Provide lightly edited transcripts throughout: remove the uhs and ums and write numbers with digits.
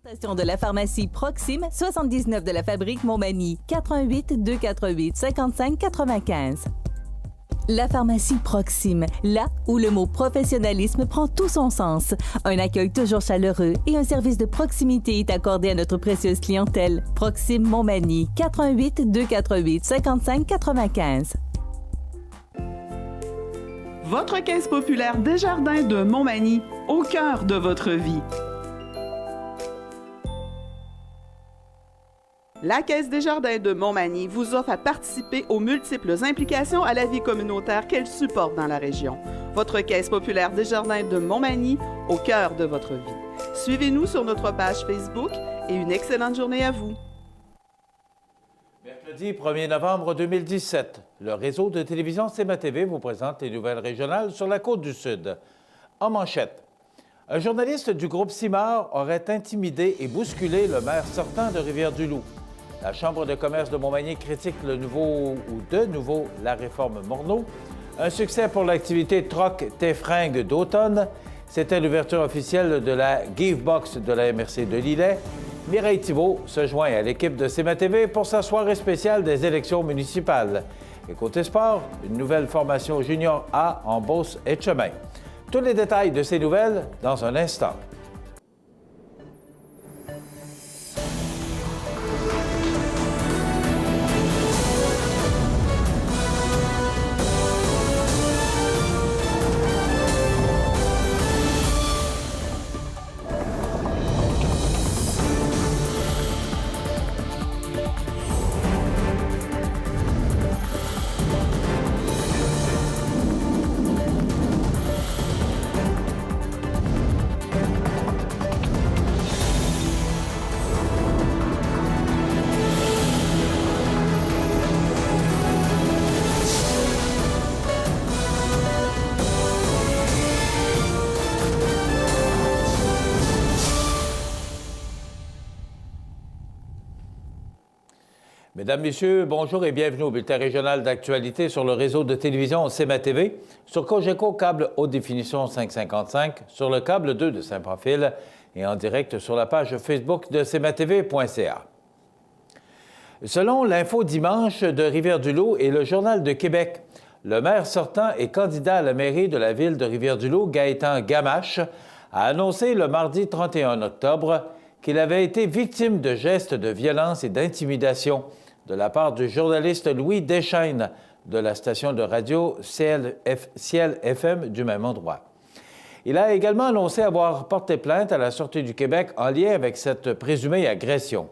Présentation de la pharmacie Proxime, 79 de la fabrique Montmagny, 88 248 55 95. La pharmacie Proxime, là où le mot professionnalisme prend tout son sens. Un accueil toujours chaleureux et un service de proximité est accordé à notre précieuse clientèle. Proxime Montmagny, 88 248 55 95. Votre caisse populaire Desjardins de Montmagny, au cœur de votre vie. La Caisse Desjardins de Montmagny vous offre à participer aux multiples implications à la vie communautaire qu'elle supporte dans la région. Votre Caisse populaire Desjardins de Montmagny, au cœur de votre vie. Suivez-nous sur notre page Facebook et une excellente journée à vous. Mercredi 1er novembre 2017, le réseau de télévision CMA-TV vous présente les nouvelles régionales sur la Côte-du-Sud. En manchette, un journaliste du groupe Simard aurait intimidé et bousculé le maire sortant de Rivière-du-Loup. La Chambre de commerce de Montmagny critique de nouveau la réforme Morneau. Un succès pour l'activité Troc Téfringue d'automne. C'était l'ouverture officielle de la Givebox de la MRC de Lillet. Mireille Thibault se joint à l'équipe de CMA-TV pour sa soirée spéciale des élections municipales. Et côté sport, une nouvelle formation junior A en Beauce et Chemin. Tous les détails de ces nouvelles dans un instant. Mesdames, Messieurs, bonjour et bienvenue au bulletin régional d'actualité sur le réseau de télévision CMA-TV, sur Cogeco câble haute définition 555, sur le câble 2 de Saint-Pamphile et en direct sur la page Facebook de cmatv.ca. Selon l'Info Dimanche de Rivière-du-Loup et le Journal de Québec, le maire sortant et candidat à la mairie de la ville de Rivière-du-Loup, Gaétan Gamache, a annoncé le mardi 31 octobre qu'il avait été victime de gestes de violence et d'intimidation de la part du journaliste Louis Deschaines de la station de radio Ciel FM du même endroit. Il a également annoncé avoir porté plainte à la Sûreté du Québec en lien avec cette présumée agression.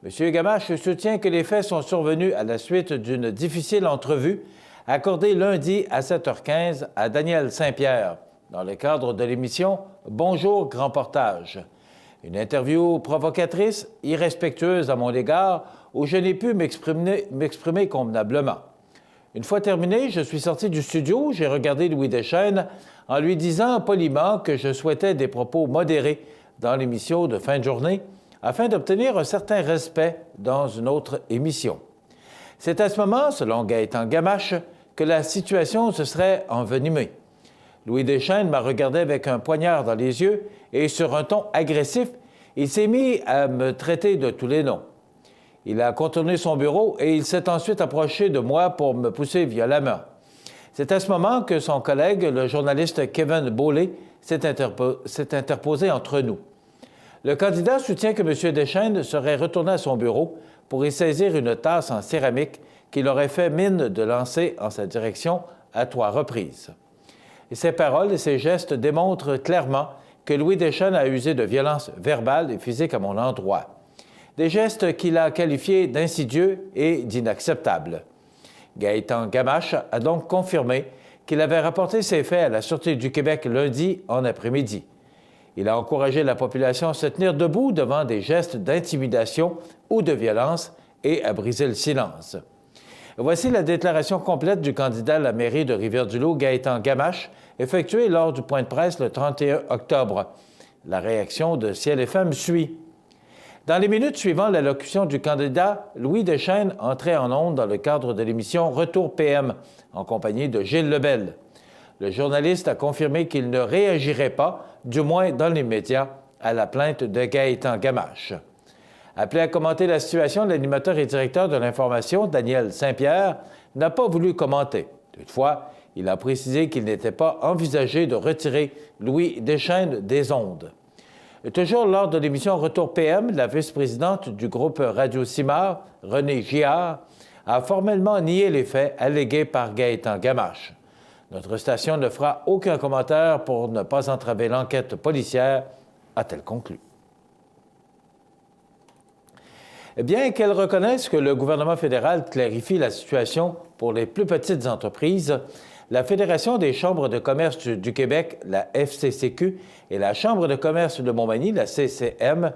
M. Gamache soutient que les faits sont survenus à la suite d'une difficile entrevue accordée lundi à 7h15 à Daniel Saint-Pierre dans le cadre de l'émission « Bonjour Grand Portage ». Une interview provocatrice, irrespectueuse à mon égard, où je n'ai pu m'exprimer convenablement. Une fois terminé, je suis sorti du studio, j'ai regardé Louis Deschaines en lui disant poliment que je souhaitais des propos modérés dans l'émission de fin de journée afin d'obtenir un certain respect dans une autre émission. C'est à ce moment, selon Gaétan Gamache, que la situation se serait envenimée. Louis Deschaines m'a regardé avec un poignard dans les yeux et sur un ton agressif, il s'est mis à me traiter de tous les noms. Il a contourné son bureau et il s'est ensuite approché de moi pour me pousser violemment. C'est à ce moment que son collègue, le journaliste Kevin Beaulé, s'est interposé entre nous. Le candidat soutient que M. Deschaines serait retourné à son bureau pour y saisir une tasse en céramique qu'il aurait fait mine de lancer en sa direction à 3 reprises. Et ces paroles et ces gestes démontrent clairement que Louis Deschaines a usé de violence verbale et physique à mon endroit. Des gestes qu'il a qualifiés d'insidieux et d'inacceptables. Gaétan Gamache a donc confirmé qu'il avait rapporté ces faits à la Sûreté du Québec lundi en après-midi. Il a encouragé la population à se tenir debout devant des gestes d'intimidation ou de violence et à briser le silence. Voici la déclaration complète du candidat à la mairie de Rivière-du-Loup, Gaétan Gamache, effectuée lors du point de presse le 31 octobre. La réaction de Ciel FM suit. Dans les minutes suivant l'allocution du candidat, Louis Deschaines entrait en ondes dans le cadre de l'émission Retour PM, en compagnie de Gilles Lebel. Le journaliste a confirmé qu'il ne réagirait pas, du moins dans les médias, à la plainte de Gaétan Gamache. Appelé à commenter la situation, l'animateur et directeur de l'information, Daniel Saint-Pierre, n'a pas voulu commenter. Toutefois, il a précisé qu'il n'était pas envisagé de retirer Louis Deschaines des ondes. Toujours lors de l'émission Retour PM, la vice-présidente du groupe Radio-Cimar, Renée Giard, a formellement nié les faits allégués par Gaétan Gamache. Notre station ne fera aucun commentaire pour ne pas entraver l'enquête policière, a-t-elle conclu. Bien qu'elle reconnaisse que le gouvernement fédéral clarifie la situation pour les plus petites entreprises, la Fédération des chambres de commerce du Québec, la FCCQ, et la Chambre de commerce de Montmagny, la CCM,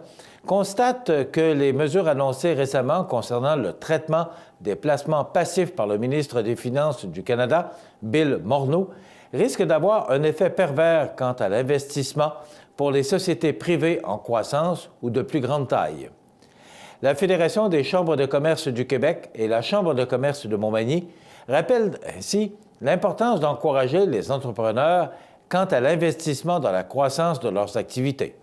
constatent que les mesures annoncées récemment concernant le traitement des placements passifs par le ministre des Finances du Canada, Bill Morneau, risquent d'avoir un effet pervers quant à l'investissement pour les sociétés privées en croissance ou de plus grande taille. La Fédération des chambres de commerce du Québec et la Chambre de commerce de Montmagny rappellent ainsi l'importance d'encourager les entrepreneurs quant à l'investissement dans la croissance de leurs activités.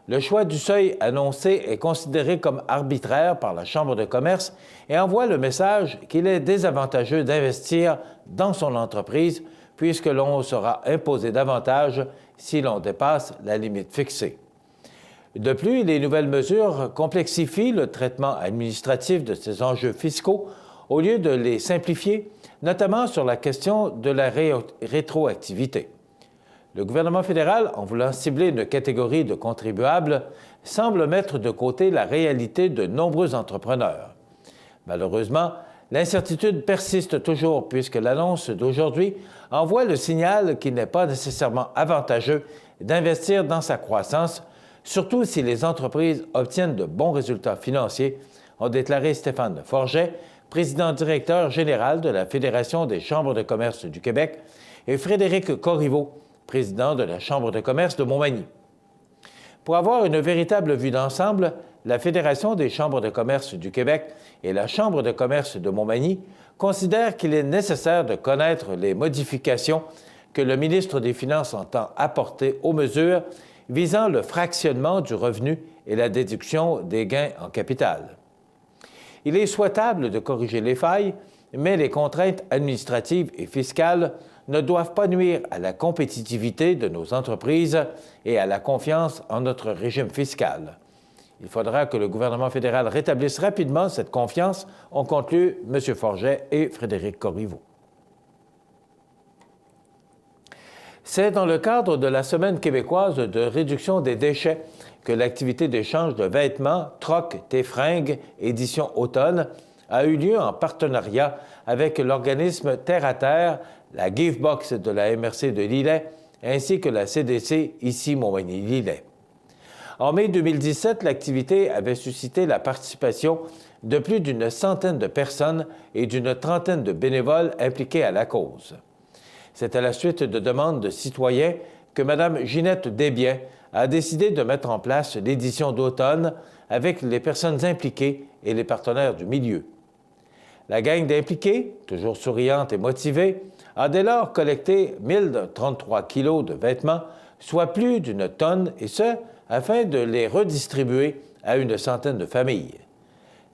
Le choix du seuil annoncé est considéré comme arbitraire par la Chambre de commerce et envoie le message qu'il est désavantageux d'investir dans son entreprise puisque l'on sera imposé davantage si l'on dépasse la limite fixée. De plus, les nouvelles mesures complexifient le traitement administratif de ces enjeux fiscaux au lieu de les simplifier, notamment sur la question de la rétroactivité. Le gouvernement fédéral, en voulant cibler une catégorie de contribuables, semble mettre de côté la réalité de nombreux entrepreneurs. Malheureusement, l'incertitude persiste toujours puisque l'annonce d'aujourd'hui envoie le signal qu'il n'est pas nécessairement avantageux d'investir dans sa croissance, surtout si les entreprises obtiennent de bons résultats financiers, ont déclaré Stéphane Forget, président-directeur général de la Fédération des chambres de commerce du Québec, et Frédéric Corriveau, président de la Chambre de commerce de Montmagny. Pour avoir une véritable vue d'ensemble, la Fédération des chambres de commerce du Québec et la Chambre de commerce de Montmagny considèrent qu'il est nécessaire de connaître les modifications que le ministre des Finances entend apporter aux mesures visant le fractionnement du revenu et la déduction des gains en capital. Il est souhaitable de corriger les failles, mais les contraintes administratives et fiscales ne doivent pas nuire à la compétitivité de nos entreprises et à la confiance en notre régime fiscal. Il faudra que le gouvernement fédéral rétablisse rapidement cette confiance, ont conclu M. Forget et Frédéric Corriveau. C'est dans le cadre de la Semaine québécoise de réduction des déchets que l'activité d'échange de vêtements Troc tes fringues, édition automne, a eu lieu en partenariat avec l'organisme Terre à Terre, la Givebox de la MRC de Lillet, ainsi que la CDC ici Montmagny-Lillet. En mai 2017, l'activité avait suscité la participation de plus d'une centaine de personnes et d'une trentaine de bénévoles impliqués à la cause. C'est à la suite de demandes de citoyens que Mme Ginette Desbiens a décidé de mettre en place l'édition d'automne avec les personnes impliquées et les partenaires du milieu. La gang d'impliqués, toujours souriante et motivée, a dès lors collecté 1033 kilos de vêtements, soit plus d'une tonne, et ce, afin de les redistribuer à une centaine de familles.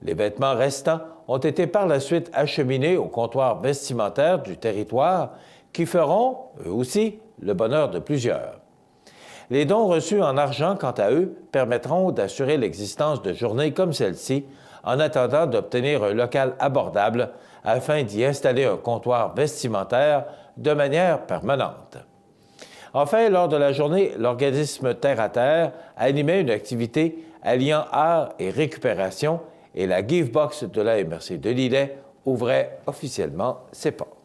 Les vêtements restants ont été par la suite acheminés au comptoir vestimentaire du territoire qui feront, eux aussi, le bonheur de plusieurs. Les dons reçus en argent, quant à eux, permettront d'assurer l'existence de journées comme celle-ci en attendant d'obtenir un local abordable afin d'y installer un comptoir vestimentaire de manière permanente. Enfin, lors de la journée, l'organisme Terre à Terre animait une activité alliant art et récupération et la Givebox de la MRC de Lillet ouvrait officiellement ses portes.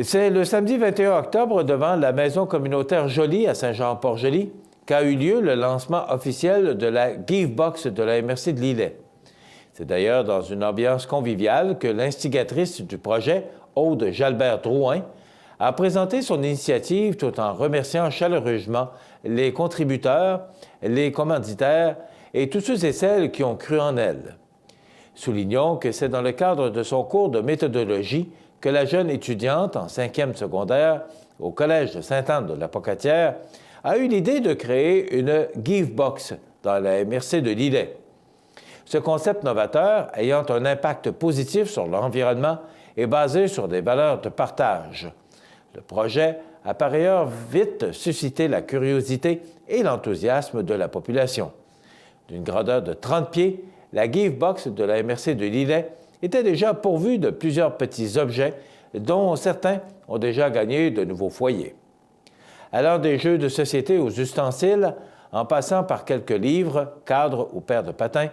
C'est le samedi 21 octobre devant la maison communautaire Joly à Saint-Jean-Port-Joli qu'a eu lieu le lancement officiel de la Givebox de la MRC de Lillet. C'est d'ailleurs dans une ambiance conviviale que l'instigatrice du projet, Aude Jalbert-Drouin, a présenté son initiative tout en remerciant chaleureusement les contributeurs, les commanditaires et tous ceux et celles qui ont cru en elle. Soulignons que c'est dans le cadre de son cours de méthodologie que la jeune étudiante en 5e secondaire au Collège de Sainte-Anne de la Pocatière, a eu l'idée de créer une Givebox dans la MRC de Lillet. Ce concept novateur, ayant un impact positif sur l'environnement, est basé sur des valeurs de partage. Le projet a par ailleurs vite suscité la curiosité et l'enthousiasme de la population. D'une grandeur de 30 pieds, la Givebox de la MRC de Lillet était déjà pourvue de plusieurs petits objets dont certains ont déjà gagné de nouveaux foyers. Allant des jeux de société aux ustensiles, en passant par quelques livres, cadres ou paires de patins,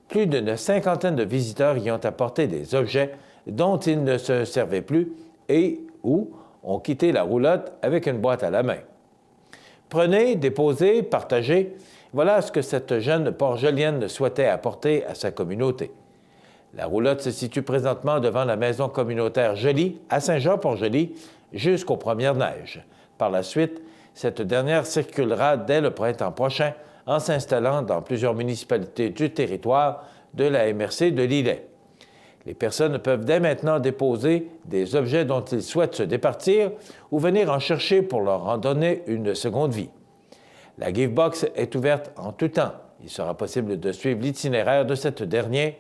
plus d'une cinquantaine de visiteurs y ont apporté des objets dont ils ne se servaient plus et ou ont quitté la roulotte avec une boîte à la main. Prenez, déposez, partagez, voilà ce que cette jeune Port-Jolienne souhaitait apporter à sa communauté. La roulotte se situe présentement devant la maison communautaire Joly à Saint-Jean-Port-Joli jusqu'aux premières neiges. Par la suite, cette dernière circulera dès le printemps prochain en s'installant dans plusieurs municipalités du territoire de la MRC de Lillet. Les personnes peuvent dès maintenant déposer des objets dont ils souhaitent se départir ou venir en chercher pour leur en donner une seconde vie. La Givebox est ouverte en tout temps. Il sera possible de suivre l'itinéraire de cette dernière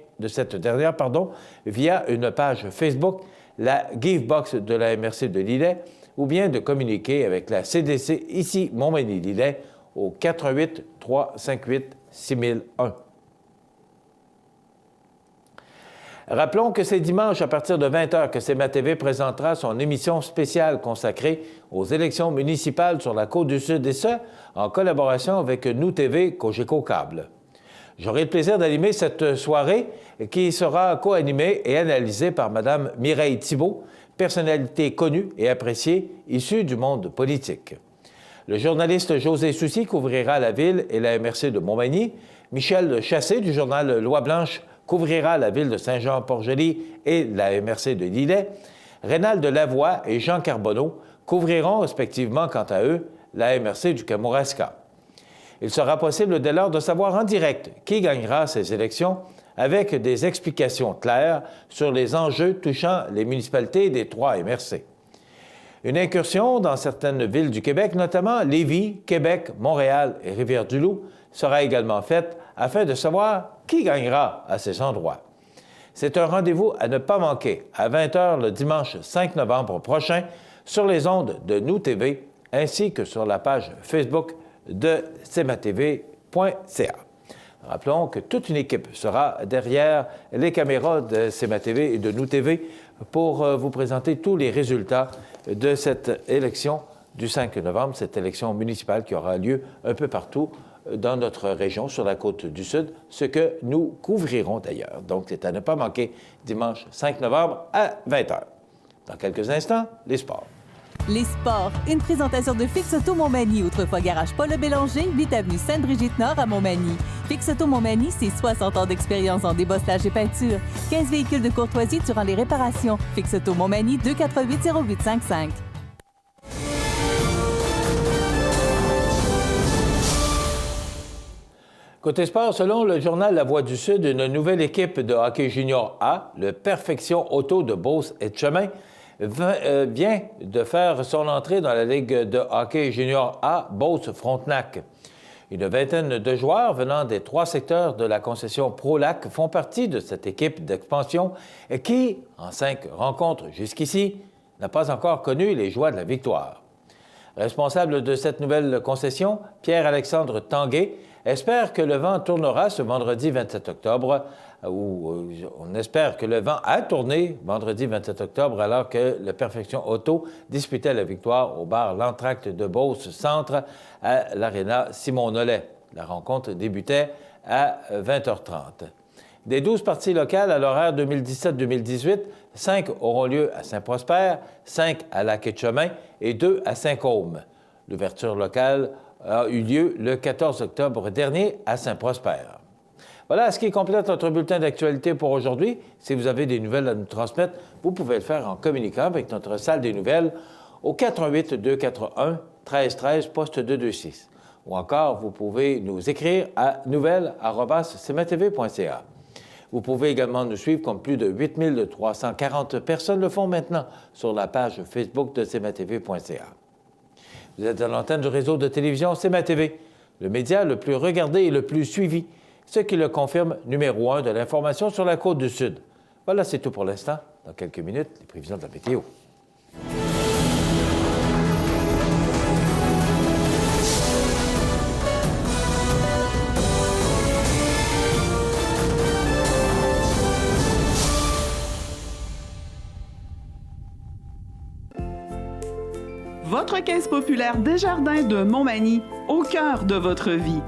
via une page Facebook, la Givebox de la MRC de Lillet, ou bien de communiquer avec la CDC ici Montmagny-Lillet au 88 358 6001. Rappelons que c'est dimanche à partir de 20h que CMA-TV présentera son émission spéciale consacrée aux élections municipales sur la Côte-du-Sud et ce, en collaboration avec Nous TV Cogeco Câble. J'aurai le plaisir d'animer cette soirée qui sera co-animée et analysée par Mme Mireille Thibault, personnalité connue et appréciée issue du monde politique. Le journaliste José Soucy couvrira la ville et la MRC de Montmagny. Michel Chassé du journal Loi Blanche couvrira la ville de Saint-Jean-Port-Joli et la MRC de Lillet. Rénal Lavoie et Jean Carbonneau couvriront respectivement, quant à eux, la MRC du Kamouraska. Il sera possible dès lors de savoir en direct qui gagnera ces élections avec des explications claires sur les enjeux touchant les municipalités des trois MRC. Une incursion dans certaines villes du Québec, notamment Lévis, Québec, Montréal et Rivière-du-Loup, sera également faite afin de savoir qui gagnera à ces endroits. C'est un rendez-vous à ne pas manquer à 20h le dimanche 5 novembre prochain sur les ondes de Nous TV ainsi que sur la page Facebook de cmatv.ca. Rappelons que toute une équipe sera derrière les caméras de CMA-TV et de Nous TV pour vous présenter tous les résultats de cette élection du 5 novembre, cette élection municipale qui aura lieu un peu partout dans notre région, sur la Côte-du-Sud, ce que nous couvrirons d'ailleurs. Donc, c'est à ne pas manquer dimanche 5 novembre à 20h. Dans quelques instants, les sports. Les sports, une présentation de Fix Auto Montmagny, autrefois garage Paul Bélanger, 8 avenue Sainte-Brigitte-Nord à Montmagny. Fix Auto Montmagny, c'est 60 ans d'expérience en débosselage et peinture. 15 véhicules de courtoisie durant les réparations. Fix Auto Montmagny, 248-0855. Côté sport, selon le journal La Voix du Sud, une nouvelle équipe de hockey junior A, le Perfection Auto de Beauce et de Chemin, vient de faire son entrée dans la Ligue de hockey junior A Beauce-Frontenac. Une vingtaine de joueurs venant des 3 secteurs de la concession ProLac font partie de cette équipe d'expansion qui, en 5 rencontres jusqu'ici, n'a pas encore connu les joies de la victoire. Responsable de cette nouvelle concession, Pierre-Alexandre Tanguay, espère que le vent tournera ce vendredi 27 octobre, ou on espère que le vent a tourné vendredi 27 octobre alors que le Perfection Auto disputait la victoire au bar L'Entracte de Beauce Centre à l'Aréna Simon-Nollet. La rencontre débutait à 20h30. Des 12 parties locales à l'horaire 2017-2018, 5 auront lieu à Saint-Prosper, 5 à Lac-et-Chemin et 2 à Saint-Côme. L'ouverture locale a eu lieu le 14 octobre dernier à Saint-Prosper. Voilà ce qui complète notre bulletin d'actualité pour aujourd'hui. Si vous avez des nouvelles à nous transmettre, vous pouvez le faire en communiquant avec notre salle des nouvelles au 88 241 1313 poste 226. Ou encore, vous pouvez nous écrire à nouvelles@cmatv.ca. Vous pouvez également nous suivre comme plus de 8340 personnes le font maintenant sur la page Facebook de cmatv.ca. Vous êtes à l'antenne du réseau de télévision CMA-TV, le média le plus regardé et le plus suivi, ce qui le confirme numéro 1 de l'information sur la Côte-du-Sud. Voilà, c'est tout pour l'instant. Dans quelques minutes, les prévisions de la météo. Votre caisse populaire Desjardins de Montmagny, au cœur de votre vie.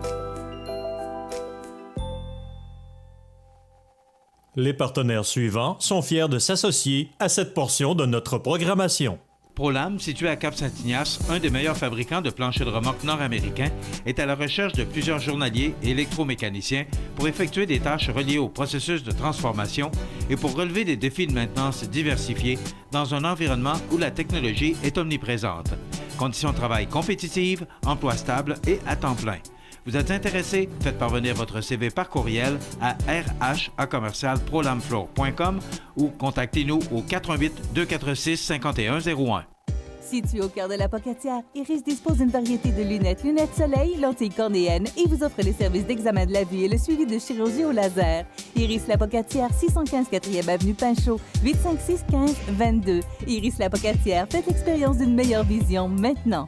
Les partenaires suivants sont fiers de s'associer à cette portion de notre programmation. ProLam, situé à Cap-Saint-Ignace, un des meilleurs fabricants de planchers de remorque nord-américains, est à la recherche de plusieurs journaliers et électromécaniciens pour effectuer des tâches reliées au processus de transformation et pour relever des défis de maintenance diversifiés dans un environnement où la technologie est omniprésente. Conditions de travail compétitives, emploi stable et à temps plein. Vous êtes intéressé? Faites parvenir votre CV par courriel à rh@prolamfloor.com ou contactez-nous au 418-246-5101. Situé au cœur de la Pocatière, Iris dispose d'une variété de lunettes soleil, lentilles cornéennes et vous offre les services d'examen de la vue et le suivi de chirurgie au laser. Iris La Pocatière, 615 4e Avenue Pinchot, 856-15-22. Iris La Pocatière, faites l'expérience d'une meilleure vision maintenant.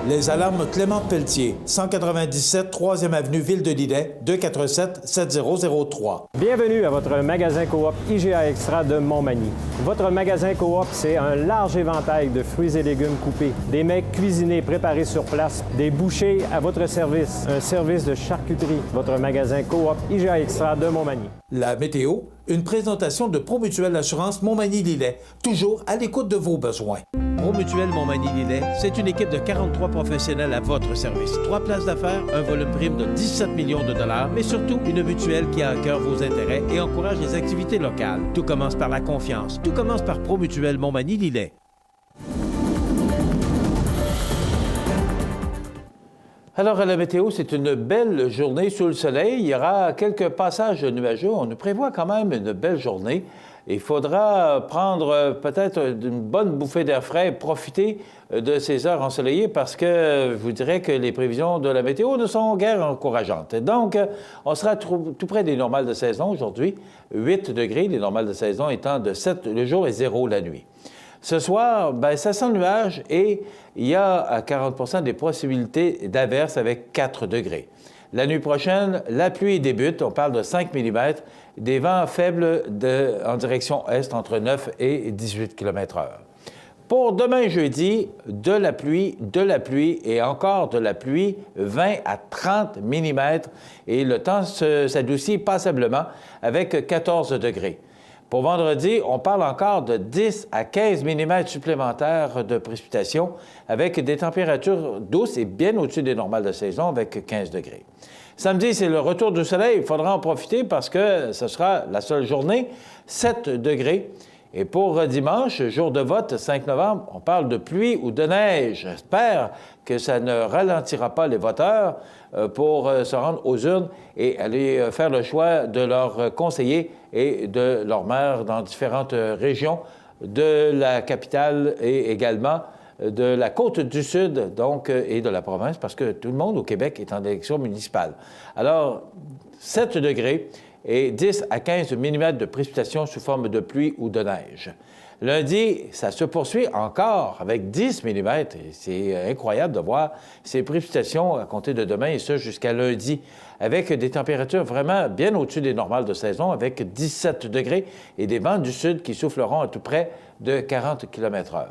Les alarmes Clément Pelletier, 197 3e Avenue Ville-de-Lillet, 247-7003. Bienvenue à votre magasin Coop IGA Extra de Montmagny. Votre magasin Coop, c'est un large éventail de fruits et légumes coupés, des mets cuisinés préparés sur place, des bouchées à votre service, un service de charcuterie. Votre magasin Coop IGA Extra de Montmagny. La météo, une présentation de Promutuelle Assurance Montmagny-Lillet, toujours à l'écoute de vos besoins. Promutuelle Montmagny-Lillet, c'est une équipe de 43 professionnels à votre service. 3 places d'affaires, un volume prime de 17 millions de dollars, mais surtout une mutuelle qui a à cœur vos intérêts et encourage les activités locales. Tout commence par la confiance. Tout commence par Promutuelle Montmagny-Lillet. Alors, à la météo, c'est une belle journée sous le soleil. Il y aura quelques passages nuageux. On nous prévoit quand même une belle journée. Il faudra prendre peut-être une bonne bouffée d'air frais et profiter de ces heures ensoleillées parce que je vous dirais que les prévisions de la météo ne sont guère encourageantes. Donc, on sera tout près des normales de saison aujourd'hui. 8 degrés, les normales de saison étant de 7 le jour et 0 la nuit. Ce soir, ça sent le nuage et il y a à 40 des possibilités d'averses avec 4 degrés. La nuit prochaine, la pluie débute, on parle de 5 mm, des vents faibles en direction est entre 9 et 18 km/h. Pour demain jeudi, de la pluie et encore de la pluie, 20 à 30 mm, et le temps s'adoucit passablement avec 14 degrés. Pour vendredi, on parle encore de 10 à 15 mm supplémentaires de précipitations avec des températures douces et bien au-dessus des normales de saison avec 15 degrés. Samedi, c'est le retour du soleil. Il faudra en profiter parce que ce sera la seule journée, 7 degrés. Et pour dimanche, jour de vote, 5 novembre, on parle de pluie ou de neige. J'espère que ça ne ralentira pas les voteurs pour se rendre aux urnes et aller faire le choix de leurs conseillers et de leurs maires dans différentes régions de la capitale et également de la Côte-du-Sud, donc, et de la province, parce que tout le monde au Québec est en élection municipale. Alors, 7 degrés et 10 à 15 mm de précipitations sous forme de pluie ou de neige. Lundi, ça se poursuit encore avec 10 mm. C'est incroyable de voir ces précipitations à compter de demain et ce jusqu'à lundi, avec des températures vraiment bien au-dessus des normales de saison, avec 17 degrés et des vents du sud qui souffleront à tout près de 40 km/h.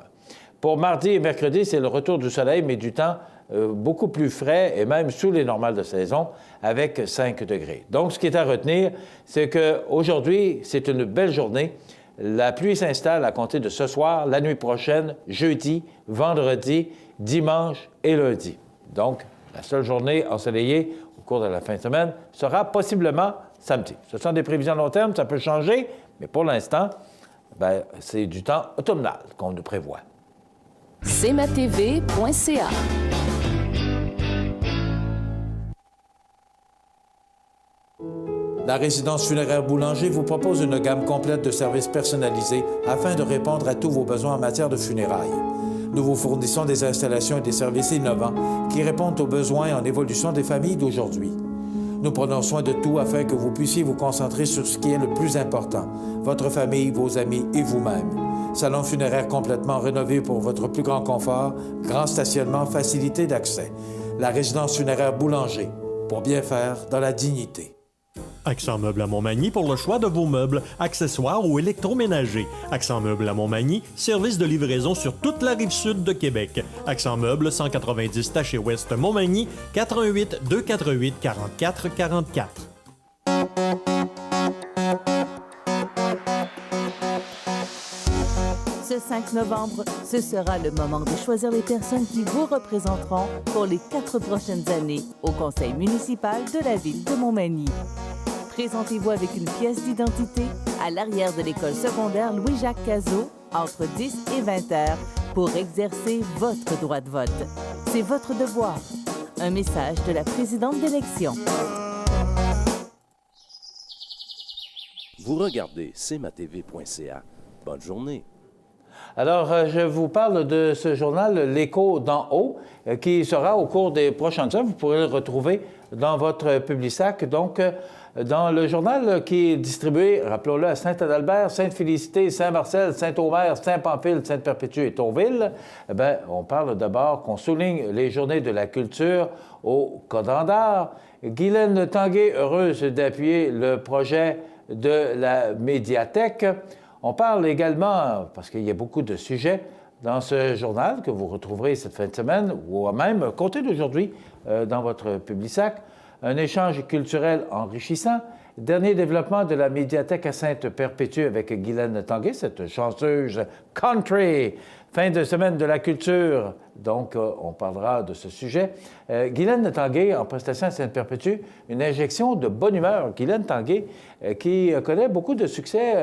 Pour mardi et mercredi, c'est le retour du soleil, mais du temps beaucoup plus frais et même sous les normales de saison avec 5 degrés. Donc, ce qui est à retenir, c'est qu'aujourd'hui, c'est une belle journée. La pluie s'installe à compter de ce soir, la nuit prochaine, jeudi, vendredi, dimanche et lundi. Donc, la seule journée ensoleillée au cours de la fin de semaine sera possiblement samedi. Ce sont des prévisions long terme, ça peut changer, mais pour l'instant, c'est du temps automnal qu'on nous prévoit. cmatv.ca. La résidence funéraire Boulanger vous propose une gamme complète de services personnalisés afin de répondre à tous vos besoins en matière de funérailles. Nous vous fournissons des installations et des services innovants qui répondent aux besoins en évolution des familles d'aujourd'hui. Nous prenons soin de tout afin que vous puissiez vous concentrer sur ce qui est le plus important, votre famille, vos amis et vous-même. Salon funéraire complètement rénové pour votre plus grand confort, grand stationnement, facilité d'accès. La résidence funéraire Boulanger, pour bien faire dans la dignité. Accent Meubles à Montmagny pour le choix de vos meubles, accessoires ou électroménagers. Accent Meubles à Montmagny, service de livraison sur toute la rive sud de Québec. Accent Meubles, 190 Taché Ouest Montmagny, 418 248 44 44. Ce 5 novembre, ce sera le moment de choisir les personnes qui vous représenteront pour les 4 prochaines années au conseil municipal de la ville de Montmagny. Présentez-vous avec une pièce d'identité à l'arrière de l'école secondaire Louis-Jacques Cazot entre 10 et 20 heures pour exercer votre droit de vote. C'est votre devoir. Un message de la présidente d'élection. Vous regardez cmatv.ca. Bonne journée. Alors, je vous parle de ce journal L'Écho d'en haut, qui sera au cours des prochaines heures. Vous pourrez le retrouver dans votre Publisac. Donc, dans le journal qui est distribué, rappelons-le, à Saint-Adalbert, Sainte-Félicité, Saint-Marcel, Saint-Omer, Saint-Pamphile, Sainte-Perpétue et Tourville, eh bien, on parle d'abord qu'on souligne les journées de la culture au Cadran d'art. Guylaine Tanguay, heureuse d'appuyer le projet de la médiathèque. On parle également, parce qu'il y a beaucoup de sujets dans ce journal que vous retrouverez cette fin de semaine, ou même comptez d'aujourd'hui dans votre Publisac, un échange culturel enrichissant, dernier développement de la médiathèque à Sainte-Perpétue avec Guylaine Tanguay, cette chanteuse country. Fin de semaine de la culture, donc on parlera de ce sujet. Guylaine Tanguay, en prestation à Sainte-Perpétue, une injection de bonne humeur. Guylaine Tanguay, qui connaît beaucoup de succès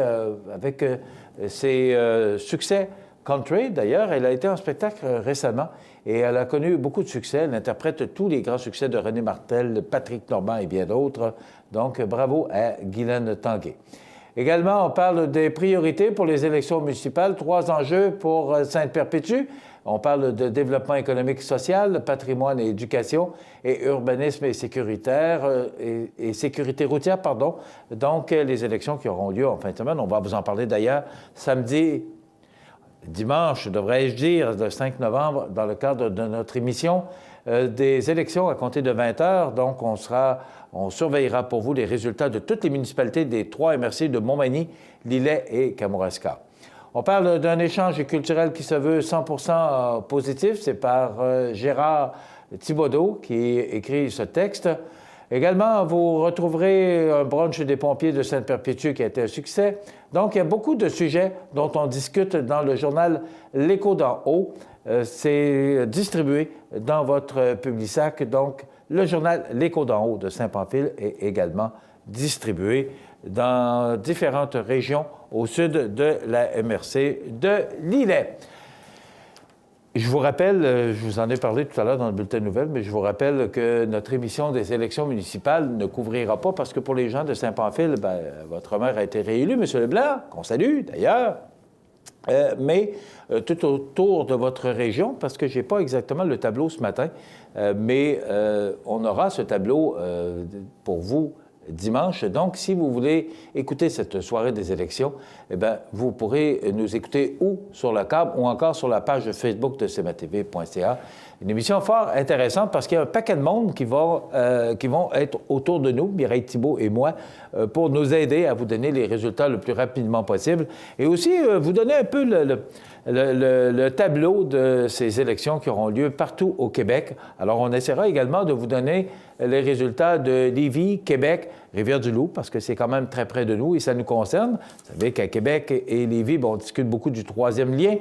avec ses succès country. D'ailleurs, elle a été en spectacle récemment et elle a connu beaucoup de succès. Elle interprète tous les grands succès de René Martel, Patrick Normand et bien d'autres. Donc, bravo à Guylaine Tanguay. Également, on parle des priorités pour les élections municipales. 3 enjeux pour Sainte-Perpétue. On parle de développement économique et social, patrimoine et éducation, et urbanisme et sécuritaire, et sécurité routière, pardon. Donc, les élections qui auront lieu en fin de semaine. On va vous en parler d'ailleurs dimanche, devrais-je dire, le 5 novembre, dans le cadre de notre émission des élections à compter de 20 heures. Donc, on surveillera pour vous les résultats de toutes les municipalités des 3 MRC de Montmagny, Lillet et Kamouraska. On parle d'un échange culturel qui se veut 100% positif. C'est par Gérard Thibodeau qui écrit ce texte. Également, vous retrouverez un brunch des pompiers de Sainte-Perpétue qui a été un succès. Donc, il y a beaucoup de sujets dont on discute dans le journal L'Écho d'en haut. C'est distribué dans votre Publisac. Donc, le journal L'Écho d'en haut de Saint-Pamphile est également distribué dans différentes régions au sud de la MRC de Lillet. Je vous rappelle, je vous en ai parlé tout à l'heure dans le bulletin de nouvelles, mais je vous rappelle que notre émission des élections municipales ne couvrira pas parce que pour les gens de Saint-Pamphile, bien, votre maire a été réélu, M. Leblanc, qu'on salue d'ailleurs, mais tout autour de votre région, parce que je n'ai pas exactement le tableau ce matin, mais on aura ce tableau pour vous dimanche. Donc, si vous voulez écouter cette soirée des élections, eh bien, vous pourrez nous écouter ou sur le câble ou encore sur la page Facebook de cmatv.ca. Une émission fort intéressante parce qu'il y a un paquet de monde qui vont être autour de nous, Mireille Thibault et moi, pour nous aider à vous donner les résultats le plus rapidement possible et aussi vous donner un peu le tableau de ces élections qui auront lieu partout au Québec. Alors, on essaiera également de vous donner les résultats de Lévis, Québec, Rivière-du-Loup, parce que c'est quand même très près de nous et ça nous concerne. Vous savez qu'à Québec et Lévis, on discute beaucoup du 3e lien.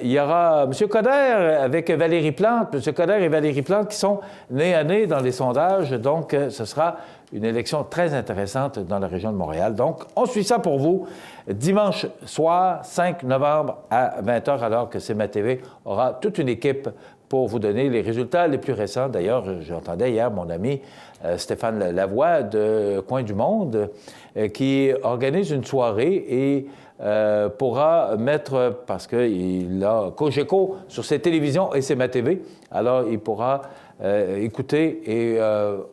Il y aura M. Coder avec Valérie Plante, M. Coder et Valérie Plante qui sont nez à nez dans les sondages. Donc, ce sera une élection très intéressante dans la région de Montréal. Donc, on suit ça pour vous dimanche soir, 5 novembre à 20h, alors que CMA TV aura toute une équipe pour vous donner les résultats les plus récents. D'ailleurs, j'entendais hier mon ami Stéphane Lavoie de Coin du Monde qui organise une soirée et pourra mettre, parce qu'il a Cogeco sur ses télévisions et ses TV, alors il pourra écouter et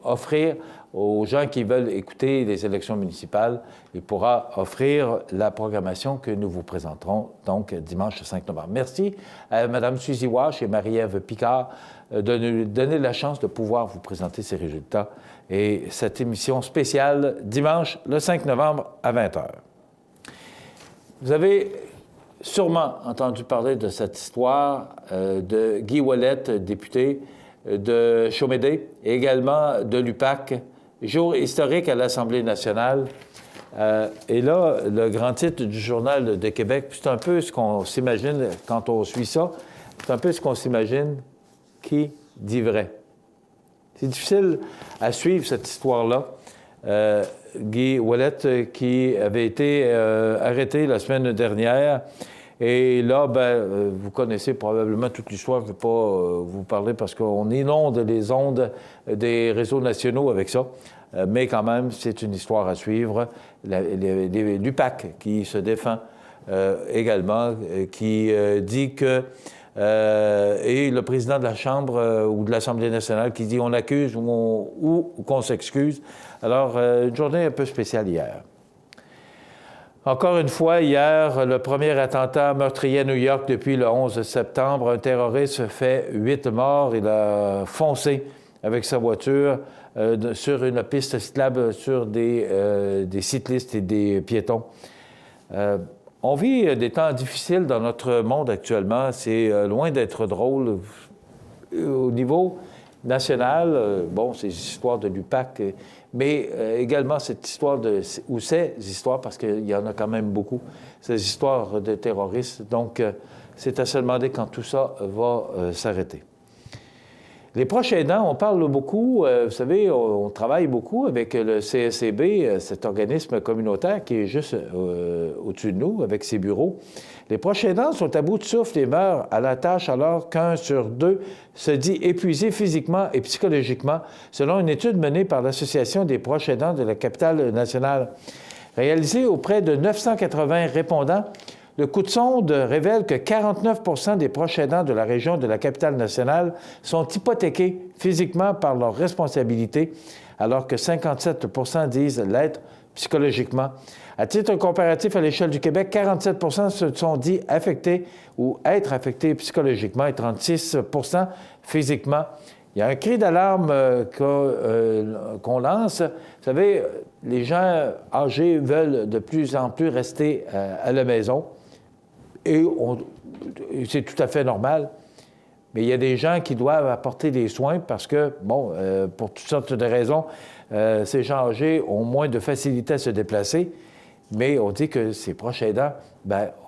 offrir aux gens qui veulent écouter les élections municipales, il pourra offrir la programmation que nous vous présenterons donc dimanche 5 novembre. Merci à Mme Suzy Wash et Marie-Ève Picard de nous donner la chance de pouvoir vous présenter ces résultats et cette émission spéciale dimanche le 5 novembre à 20h. Vous avez sûrement entendu parler de cette histoire de Guy Ouellette, député de Chaumédé, et également de l'UPAC, jour historique à l'Assemblée nationale. Et là, le grand titre du Journal de Québec, c'est un peu ce qu'on s'imagine quand on suit ça, c'est un peu ce qu'on s'imagine qui dit vrai. C'est difficile à suivre cette histoire-là. Guy Ouellette qui avait été arrêté la semaine dernière. Et là, vous connaissez probablement toute l'histoire. Je ne vais pas vous parler parce qu'on inonde les ondes des réseaux nationaux avec ça. Mais quand même, c'est une histoire à suivre. L'UPAC qui se défend également, qui dit que... et le président de la Chambre ou de l'Assemblée nationale qui dit on accuse ou qu'on s'excuse. Alors, une journée un peu spéciale hier. Encore une fois, hier, le premier attentat meurtrier à New York depuis le 11 septembre. Un terroriste fait 8 morts. Il a foncé avec sa voiture sur une piste cyclable sur des cyclistes et des piétons. On vit des temps difficiles dans notre monde actuellement. C'est loin d'être drôle. Au niveau national, bon, ces histoires de l'UPAC, mais également cette histoire ou ces histoires, parce qu'il y en a quand même beaucoup, ces histoires de terroristes. Donc, c'est à se demander quand tout ça va s'arrêter. Les proches aidants, on parle beaucoup, vous savez, on travaille beaucoup avec le CSCB, cet organisme communautaire qui est juste au-dessus de nous, avec ses bureaux. Les proches aidants sont à bout de souffle et meurent à la tâche alors qu'un sur deux se dit épuisé physiquement et psychologiquement, selon une étude menée par l'Association des proches aidants de la capitale nationale. Réalisée auprès de 980 répondants, le coup de sonde révèle que 49 % des proches aidants de la région de la capitale nationale sont hypothéqués physiquement par leurs responsabilités, alors que 57 % disent l'être psychologiquement. À titre comparatif, à l'échelle du Québec, 47 % se sont dit affectés ou être affectés psychologiquement et 36 % physiquement. Il y a un cri d'alarme qu'on lance. Vous savez, les gens âgés veulent de plus en plus rester à la maison. Et c'est tout à fait normal. Mais il y a des gens qui doivent apporter des soins parce que, bon, pour toutes sortes de raisons, ces gens âgés ont moins de facilité à se déplacer. Mais on dit que ces proches aidants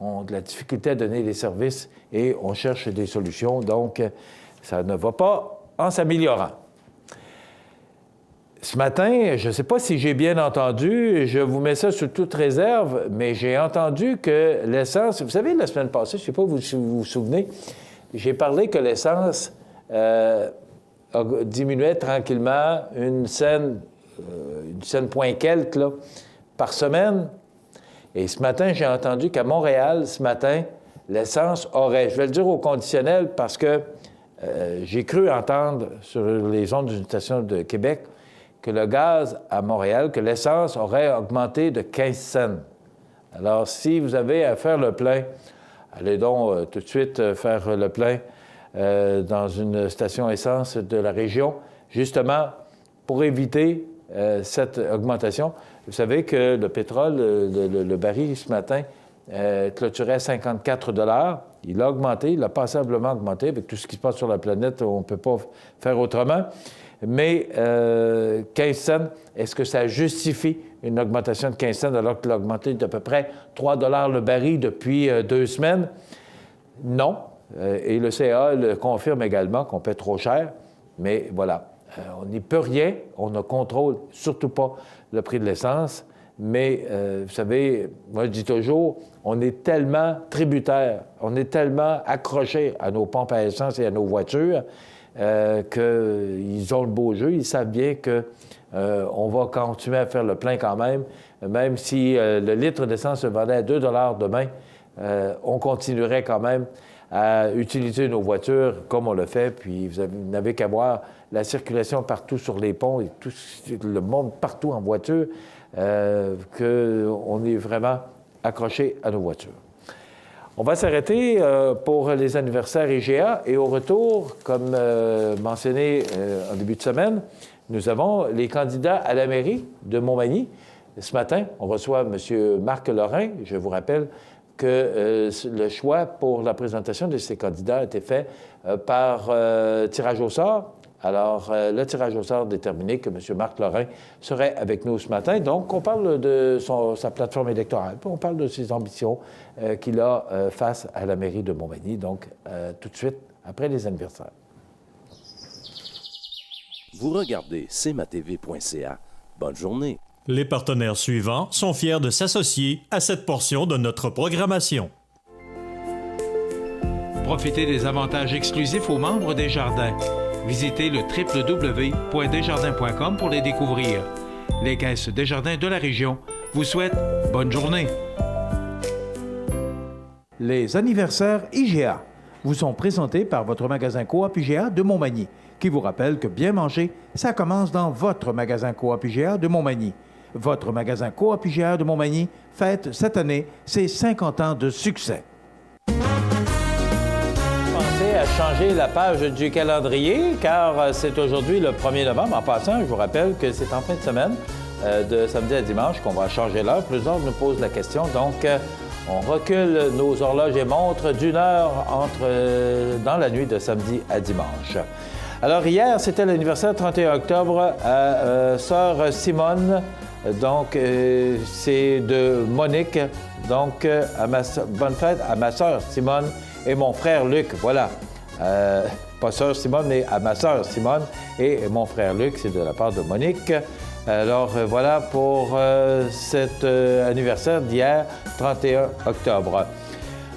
ont de la difficulté à donner les services et on cherche des solutions. Donc, ça ne va pas en s'améliorant. Ce matin, je ne sais pas si j'ai bien entendu, je vous mets ça sous toute réserve, mais j'ai entendu que l'essence... Vous savez, la semaine passée, je ne sais pas si vous vous souvenez, j'ai parlé que l'essence diminuait tranquillement une scène point quelques là, par semaine. Et ce matin, j'ai entendu qu'à Montréal, ce matin, l'essence aurait... Je vais le dire au conditionnel parce que j'ai cru entendre sur les ondes d'une station de Québec que le gaz à Montréal, que l'essence aurait augmenté de 15 cents. Alors, si vous avez à faire le plein, allez donc tout de suite faire le plein dans une station essence de la région, justement pour éviter cette augmentation. Vous savez que le pétrole, le baril ce matin, clôturait à 54 $. Il a augmenté, il a passablement augmenté. Avec tout ce qui se passe sur la planète, on ne peut pas faire autrement. Mais 15 cents, est-ce que ça justifie une augmentation de 15 cents alors qu'il a augmenté d'à peu près 3 $ le baril depuis 2 semaines? Non. Et le CA le confirme également qu'on paie trop cher. Mais voilà, on n'y peut rien. On ne contrôle surtout pas le prix de l'essence. Mais, vous savez, moi, je dis toujours, on est tellement tributaire, on est tellement accroché à nos pompes à essence et à nos voitures qu'ils ont le beau jeu. Ils savent bien qu'on va continuer à faire le plein quand même si le litre d'essence se vendait à 2 $ demain, on continuerait quand même à utiliser nos voitures comme on le fait. Puis vous n'avez qu'à voir la circulation partout sur les ponts et tout le monde partout en voiture, qu'on est vraiment accroché à nos voitures. On va s'arrêter pour les anniversaires IGA et au retour, comme mentionné en début de semaine, nous avons les candidats à la mairie de Montmagny. Ce matin, on reçoit M. Marc Lorrain. Je vous rappelle que le choix pour la présentation de ces candidats a été fait par tirage au sort. Alors, le tirage au sort déterminé que M. Marc Lorrain serait avec nous ce matin. Donc, on parle de sa plateforme électorale, puis on parle de ses ambitions qu'il a face à la mairie de Montmagny. Donc, tout de suite, après les anniversaires. Vous regardez cmatv.ca. Bonne journée. Les partenaires suivants sont fiers de s'associer à cette portion de notre programmation. Profitez des avantages exclusifs aux membres des Jardins. Visitez le www.desjardins.com pour les découvrir. Les caisses Desjardins de la région vous souhaitent bonne journée. Les anniversaires IGA vous sont présentés par votre magasin Coop IGA de Montmagny, qui vous rappelle que bien manger, ça commence dans votre magasin Coop IGA de Montmagny. Votre magasin Coop IGA de Montmagny fête cette année ses 50 ans de succès. À changer la page du calendrier, car c'est aujourd'hui le 1er novembre. En passant, je vous rappelle que c'est en fin de semaine, de samedi à dimanche, qu'on va changer l'heure. Plusieurs nous posent la question. Donc, on recule nos horloges et montres d'1 heure dans la nuit de samedi à dimanche. Alors, hier, c'était l'anniversaire 31 octobre à sœur Simone. Donc, c'est de Monique. Donc, bonne fête à ma sœur Simone et mon frère Luc. Voilà. Pas sœur Simone, mais à ma sœur Simone et mon frère Luc, c'est de la part de Monique. Alors voilà pour cet anniversaire d'hier, 31 octobre.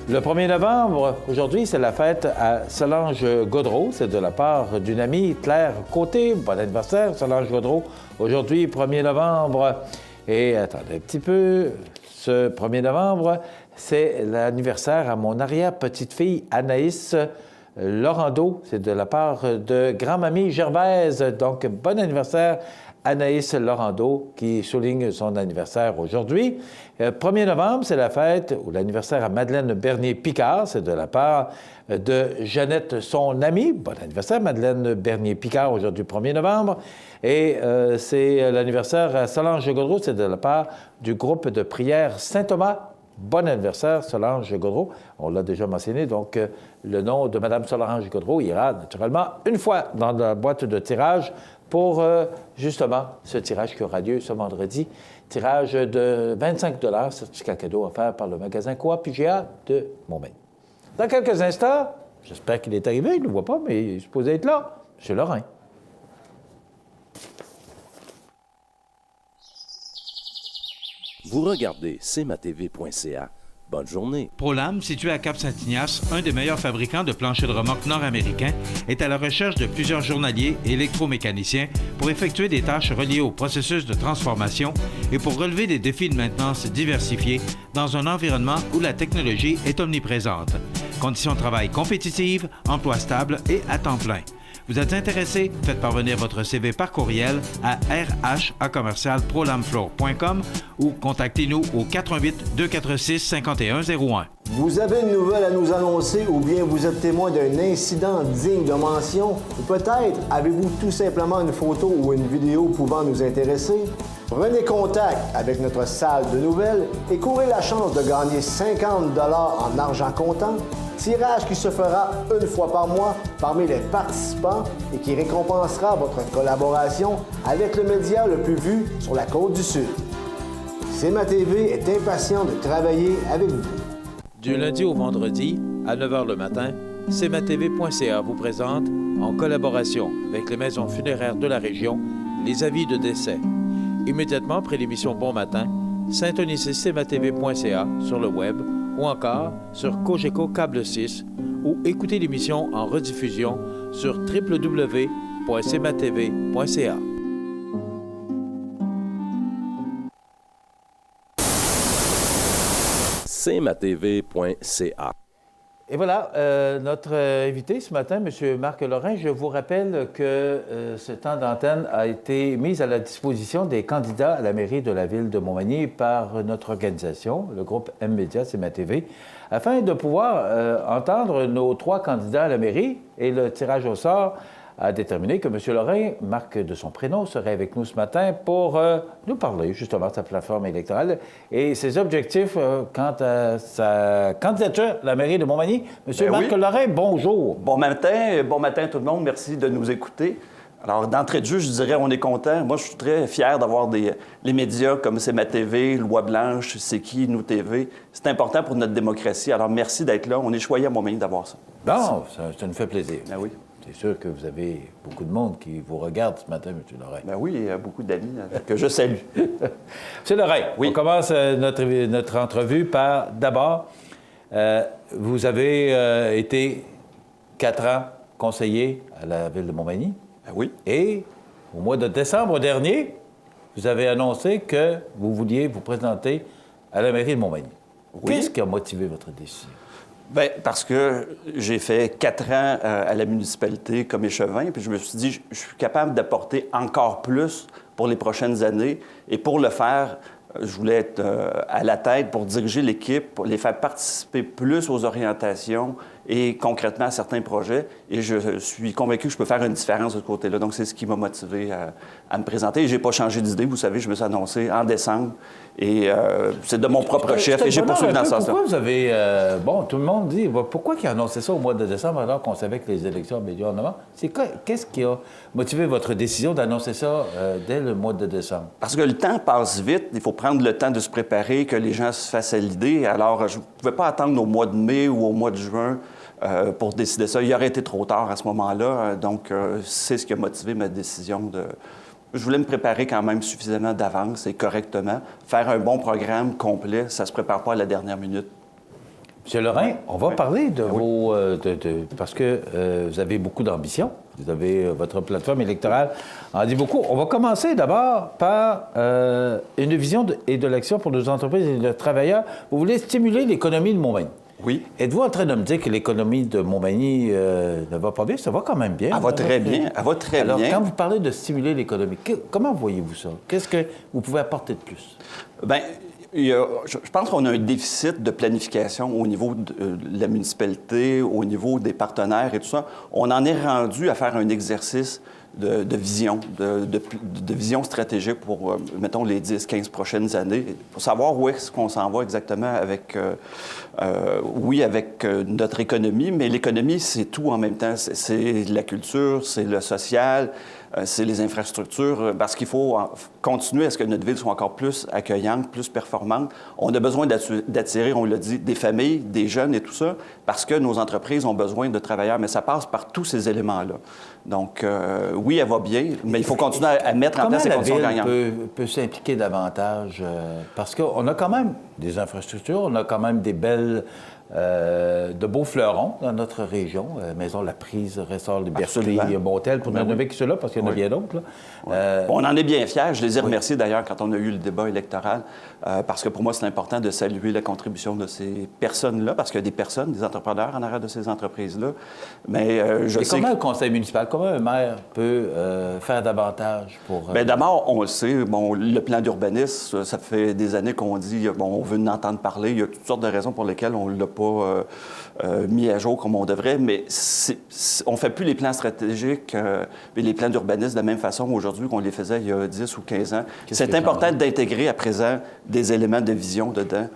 Le 1er novembre, aujourd'hui, c'est la fête à Solange Gaudreau. C'est de la part d'une amie, Claire Côté. Bon anniversaire, Solange Gaudreau. Aujourd'hui, 1er novembre. Et attendez un petit peu, ce 1er novembre, c'est l'anniversaire à mon arrière-petite-fille Anaïs Laurando, c'est de la part de grand-mamie Gervaise. Donc, bon anniversaire, Anaïs Laurando, qui souligne son anniversaire aujourd'hui. 1er novembre, c'est la fête ou l'anniversaire à Madeleine Bernier-Picard. C'est de la part de Jeannette, son amie. Bon anniversaire, Madeleine Bernier-Picard, aujourd'hui, 1er novembre. Et c'est l'anniversaire à Solange Gaudreau. C'est de la part du groupe de prière Saint-Thomas. Bon anniversaire, Solange Gaudreau. On l'a déjà mentionné, donc le nom de Mme Solange Gaudreau ira naturellement une fois dans la boîte de tirage pour justement ce tirage qui aura lieu ce vendredi. Tirage de 25 $, certificat cadeau offert par le magasin Coop IGA de Montmagny. Dans quelques instants, j'espère qu'il est arrivé, il ne le voit pas, mais il est supposé être là, M. Lorrain. Vous regardez cmatv.ca. Bonne journée. ProLam, situé à Cap-Saint-Ignace, un des meilleurs fabricants de planchers de remorque nord-américains, est à la recherche de plusieurs journaliers et électromécaniciens pour effectuer des tâches reliées au processus de transformation et pour relever des défis de maintenance diversifiés dans un environnement où la technologie est omniprésente. Conditions de travail compétitives, emploi stable et à temps plein. Vous êtes intéressé? Faites parvenir votre CV par courriel à rh@prolamfloor.com ou contactez-nous au 418-246-5101. Vous avez une nouvelle à nous annoncer ou bien vous êtes témoin d'un incident digne de mention ou peut-être avez-vous tout simplement une photo ou une vidéo pouvant nous intéresser? Prenez contact avec notre salle de nouvelles et courez la chance de gagner 50 $ en argent comptant. Tirage qui se fera une fois par mois parmi les participants et qui récompensera votre collaboration avec le média le plus vu sur la Côte-du-Sud. CMA-TV est impatient de travailler avec vous. Du lundi au vendredi, à 9 h le matin, cmatv.ca vous présente, en collaboration avec les maisons funéraires de la région, les avis de décès. Immédiatement après l'émission Bon Matin, synthonisez-cmatv.ca sur le web ou encore sur Cogeco Câble 6 ou écoutez l'émission en rediffusion sur www.cmatv.ca. cmatv.ca. Et voilà, notre invité ce matin, M. Marc Lorrain, je vous rappelle que ce temps d'antenne a été mis à la disposition des candidats à la mairie de la ville de Montmagny par notre organisation, le groupe M-Média CMA-TV, afin de pouvoir entendre nos 3 candidats à la mairie. Et le tirage au sort a déterminé que M. Lorrain, Marc de son prénom, serait avec nous ce matin pour nous parler justement de sa plateforme électorale et ses objectifs quant à sa candidature à la mairie de Montmagny. M. Marc Lorrain, bonjour. Bon matin tout le monde. Merci de nous écouter. Alors, d'entrée de jeu, je dirais, on est content. Moi, je suis très fier d'avoir les médias comme CMA-TV, Loi Blanche, C'est qui, Nous TV. C'est important pour notre démocratie. Alors, merci d'être là. On est choyé à Montmagny d'avoir ça. Bon, ça nous fait plaisir. Ben oui. C'est sûr que vous avez beaucoup de monde qui vous regarde ce matin, M. Lorrain. Ben oui, il y a beaucoup d'amis que je salue. M. Lorrain, on commence notre entrevue par, d'abord, vous avez été 4 ans conseiller à la ville de Montmagny. Ben oui. Et au mois de décembre dernier, vous avez annoncé que vous vouliez vous présenter à la mairie de Montmagny. Oui. Qu'est-ce qui a motivé votre décision? Bien, parce que j'ai fait 4 ans à la municipalité comme échevin, puis je me suis dit, je suis capable d'apporter encore plus pour les prochaines années. Et pour le faire, je voulais être à la tête pour diriger l'équipe, pour les faire participer plus aux orientations et concrètement à certains projets. Et je suis convaincu que je peux faire une différence de ce côté-là. Donc, c'est ce qui m'a motivé à me présenter. Et je n'ai pas changé d'idée. Vous savez, je me suis annoncé en décembre. Et c'est de mon propre chef. Et j'ai poursuivi dans ce sens-là. Pourquoi vous avez... tout le monde dit, pourquoi il a annoncé ça au mois de décembre alors qu'on savait que les élections avaient lieu en novembre? Qu'est-ce qui a motivé votre décision d'annoncer ça dès le mois de décembre? Parce que le temps passe vite. Il faut prendre le temps de se préparer, que les gens se fassent à l'idée. Alors, je ne pouvais pas attendre au mois de mai ou au mois de juin pour décider ça. Il aurait été trop tard à ce moment-là. Donc, c'est ce qui a motivé ma décision de... Je voulais me préparer quand même suffisamment d'avance et correctement. Faire un bon programme complet, ça ne se prépare pas à la dernière minute. M. Lorrain, on va parler de vos... parce que vous avez beaucoup d'ambition. Vous avez votre plateforme électorale en dit beaucoup. On va commencer d'abord par une vision et de l'action pour nos entreprises et nos travailleurs. Vous voulez stimuler l'économie de Montmagny. Oui. Êtes-vous en train de me dire que l'économie de Montmagny ne va pas bien? Ça va quand même bien. Elle va très bien. Elle va très bien. Alors, quand vous parlez de stimuler l'économie, comment voyez-vous ça? Qu'est-ce que vous pouvez apporter de plus? Bien, je pense qu'on a un déficit de planification au niveau de la municipalité, au niveau des partenaires et tout ça. On en est rendu à faire un exercice de vision, de vision stratégique pour, mettons, les 10-15 prochaines années, pour savoir où est-ce qu'on s'en va exactement avec, avec notre économie, mais l'économie, c'est tout en même temps. C'est la culture, c'est le social, c'est les infrastructures, parce qu'il faut continuer à ce que notre ville soit encore plus accueillante, plus performante. On a besoin d'attirer, on l'a dit, des familles, des jeunes et tout ça, parce que nos entreprises ont besoin de travailleurs, mais ça passe par tous ces éléments-là. Donc, oui, elle va bien, mais il faut continuer à mettre en place ces conditions gagnantes. Comment la ville peut s'impliquer davantage? Parce qu'on a quand même des infrastructures, on a quand même des belles... de beaux fleurons dans notre région. Maison La Prise, Ressort Liberté, Montel, pour ne nommer que ceux-là, parce qu'il y en a bien d'autres. On en est bien fiers. Je les ai remerciés, d'ailleurs, quand on a eu le débat électoral, parce que pour moi, c'est important de saluer la contribution de ces personnes-là, parce qu'il y a des personnes, des entrepreneurs en arrière de ces entreprises-là. Mais je sais... comment le conseil municipal, comment un maire peut faire davantage pour... Bien, d'abord, on le sait, le plan d'urbanisme, ça fait des années qu'on dit, on veut en entendre parler. Il y a toutes sortes de raisons pour lesquelles on ne l'a pas mis à jour comme on devrait, mais on ne fait plus les plans stratégiques et les plans d'urbanisme de la même façon aujourd'hui qu'on les faisait il y a 10 ou 15 ans. C'est important d'intégrer à présent des éléments de vision dedans,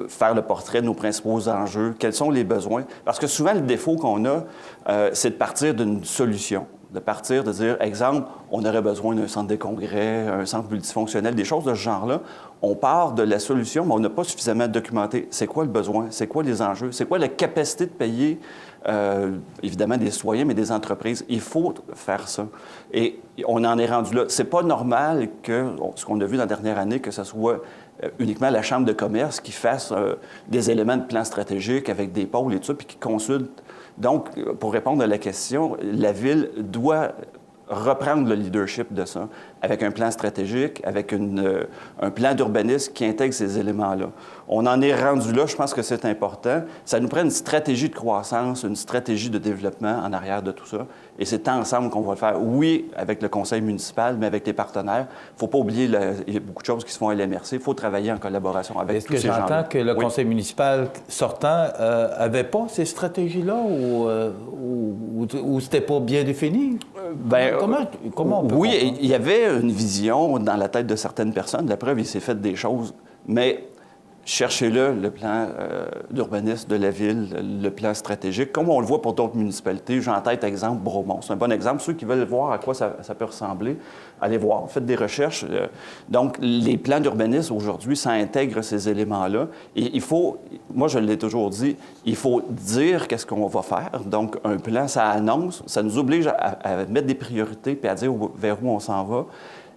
faire le portrait de nos principaux enjeux, quels sont les besoins. Parce que souvent, le défaut qu'on a, c'est de partir d'une solution. De dire, exemple, on aurait besoin d'un centre de congrès, un centre multifonctionnel, des choses de ce genre-là. On part de la solution, mais on n'a pas suffisamment documenté c'est quoi le besoin, c'est quoi les enjeux, c'est quoi la capacité de payer, évidemment, des citoyens, mais des entreprises. Il faut faire ça. Et on en est rendu là. C'est pas normal que, ce qu'on a vu dans la dernière année, que ce soit uniquement la Chambre de commerce qui fasse des éléments de plan stratégique avec des pôles et tout ça, puis qui consulte. Donc, pour répondre à la question, la Ville doit reprendre le leadership de ça, avec un plan stratégique, avec un plan d'urbanisme qui intègre ces éléments-là. On en est rendu là, je pense que c'est important. Ça nous prend une stratégie de croissance, une stratégie de développement en arrière de tout ça. Et c'est ensemble qu'on va le faire. Oui, avec le conseil municipal, mais avec les partenaires. Il ne faut pas oublier, il y a beaucoup de choses qui se font à l'MRC. Il faut travailler en collaboration avec tous ces gens-là. Est-ce que j'entends que le conseil municipal sortant n'avait pas ces stratégies-là ou c'était pas bien défini? Comment on peut Oui, comprendre? il y avait une vision dans la tête de certaines personnes. La preuve, il s'est fait des choses, mais cherchez-le plan d'urbanisme de la ville, le plan stratégique, comme on le voit pour d'autres municipalités. J'ai en tête, exemple, Bromont. C'est un bon exemple. Ceux qui veulent voir à quoi ça peut ressembler, allez voir, faites des recherches. Donc, les plans d'urbanisme, aujourd'hui, ça intègre ces éléments-là. Et il faut, moi, je l'ai toujours dit, il faut dire qu'est-ce qu'on va faire. Donc, un plan, ça annonce, ça nous oblige à mettre des priorités puis à dire vers où on s'en va.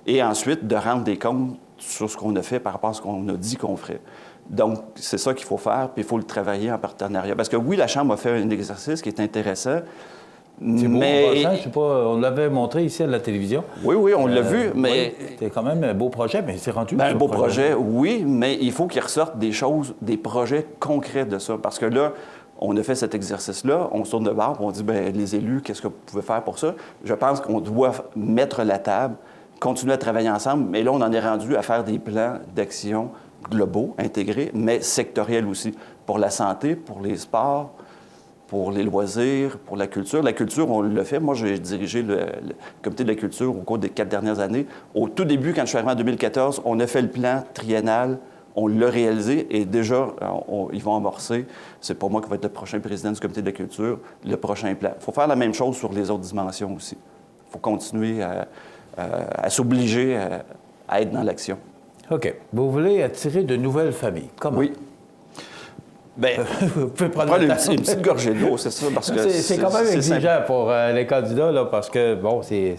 Et ensuite, de rendre des comptes sur ce qu'on a fait par rapport à ce qu'on a dit qu'on ferait. Donc, c'est ça qu'il faut faire, puis il faut le travailler en partenariat. Parce que oui, la Chambre a fait un exercice qui est intéressant, mais... Je sais pas, on l'avait montré ici à la télévision. Oui, on l'a vu, mais... Oui, c'était quand même un beau projet, mais c'est rendu... Un beau projet, oui, mais il faut qu'il ressorte des choses, des projets concrets de ça. Parce que là, on a fait cet exercice-là, on se tourne de bord, on dit, bien, les élus, qu'est-ce que vous pouvez faire pour ça? Je pense qu'on doit mettre la table, continuer à travailler ensemble, mais là, on en est rendu à faire des plans d'action globaux, intégrés, mais sectoriels aussi, pour la santé, pour les sports, pour les loisirs, pour la culture. La culture, on l'a fait. Moi, j'ai dirigé le comité de la culture au cours des 4 dernières années. Au tout début, quand je suis arrivé en 2014, on a fait le plan triennal, on l'a réalisé et déjà, ils vont amorcer, c'est pas moi qui vais être le prochain président du comité de la culture, le prochain plan. Il faut faire la même chose sur les autres dimensions aussi. Il faut continuer à s'obliger à être dans l'action. OK. Vous voulez attirer de nouvelles familles. Comment? Oui. Bien, vous pouvez prendre une petite gorgée d'eau, c'est ça, parce que c'est quand même exigeant pour les candidats, là, parce que, bon, c'est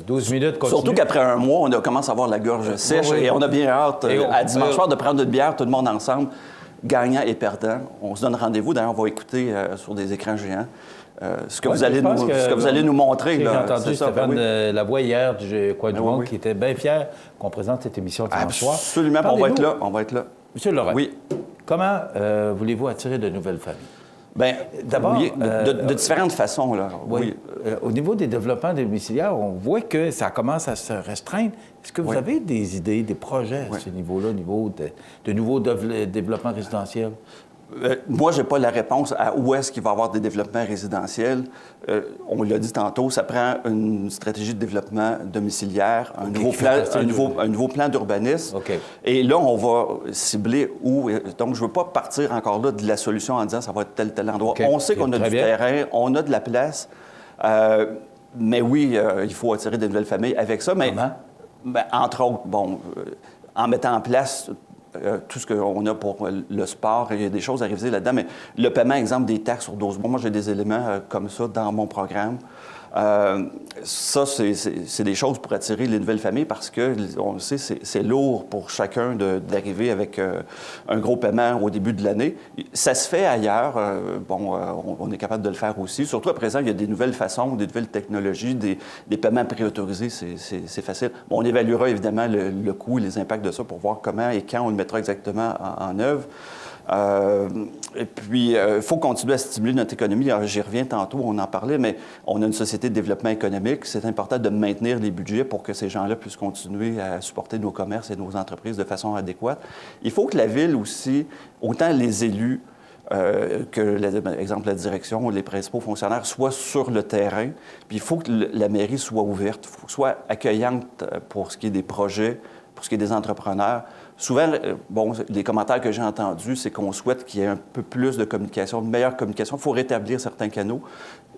12 minutes continue. Surtout qu'après un mois, on commence à avoir la gorge sèche et on a bien hâte, à dimanche soir, de prendre une bière, tout le monde ensemble, gagnant et perdant. On se donne rendez-vous. D'ailleurs, on va écouter sur des écrans géants ce que vous allez nous montrer. J'ai entendu Stéphane Lavoie hier du Coin du Monde qui était bien fier qu'on présente cette émission dimanche soir. Absolument, on va être là. Monsieur Lorrain, oui. Comment voulez-vous attirer de nouvelles familles? Bien, d'abord, de différentes façons. Là. Oui. Au niveau des développements domiciliaires, on voit que ça commence à se restreindre. Est-ce que vous avez des idées, des projets à ce niveau-là, au niveau de nouveaux développements résidentiels? Moi, je n'ai pas la réponse à où est-ce qu'il va y avoir des développements résidentiels. On l'a dit tantôt, ça prend une stratégie de développement domiciliaire, un nouveau plan d'urbanisme. Okay. Et là, on va cibler où. Donc, je ne veux pas partir encore là de la solution en disant ça va être tel endroit. Okay. On sait qu'on a du terrain, on a de la place. Mais oui, il faut attirer de nouvelles familles avec ça. Mais, entre autres, en mettant en place tout ce qu'on a pour le sport, il y a des choses à réviser là-dedans, mais le paiement, exemple, des taxes sur 12 mois, moi, j'ai des éléments comme ça dans mon programme. Ça, c'est des choses pour attirer les nouvelles familles parce que, on le sait, c'est lourd pour chacun d'arriver avec un gros paiement au début de l'année. Ça se fait ailleurs. On est capable de le faire aussi. Surtout à présent, il y a des nouvelles façons, des nouvelles technologies, des paiements préautorisés, c'est facile. Bon, on évaluera évidemment le coût et les impacts de ça pour voir comment et quand on le mettra exactement en œuvre. Et puis, il faut continuer à stimuler notre économie. J'y reviens tantôt, on en parlait, mais on a une société de développement économique. C'est important de maintenir les budgets pour que ces gens-là puissent continuer à supporter nos commerces et nos entreprises de façon adéquate. Il faut que la Ville aussi, autant les élus que, par exemple, la direction ou les principaux fonctionnaires soient sur le terrain. Puis il faut que la mairie soit ouverte, il faut qu'elle soit accueillante pour ce qui est des projets, pour ce qui est des entrepreneurs. Souvent, les commentaires que j'ai entendus, c'est qu'on souhaite qu'il y ait un peu plus de communication, de meilleure communication. Il faut rétablir certains canaux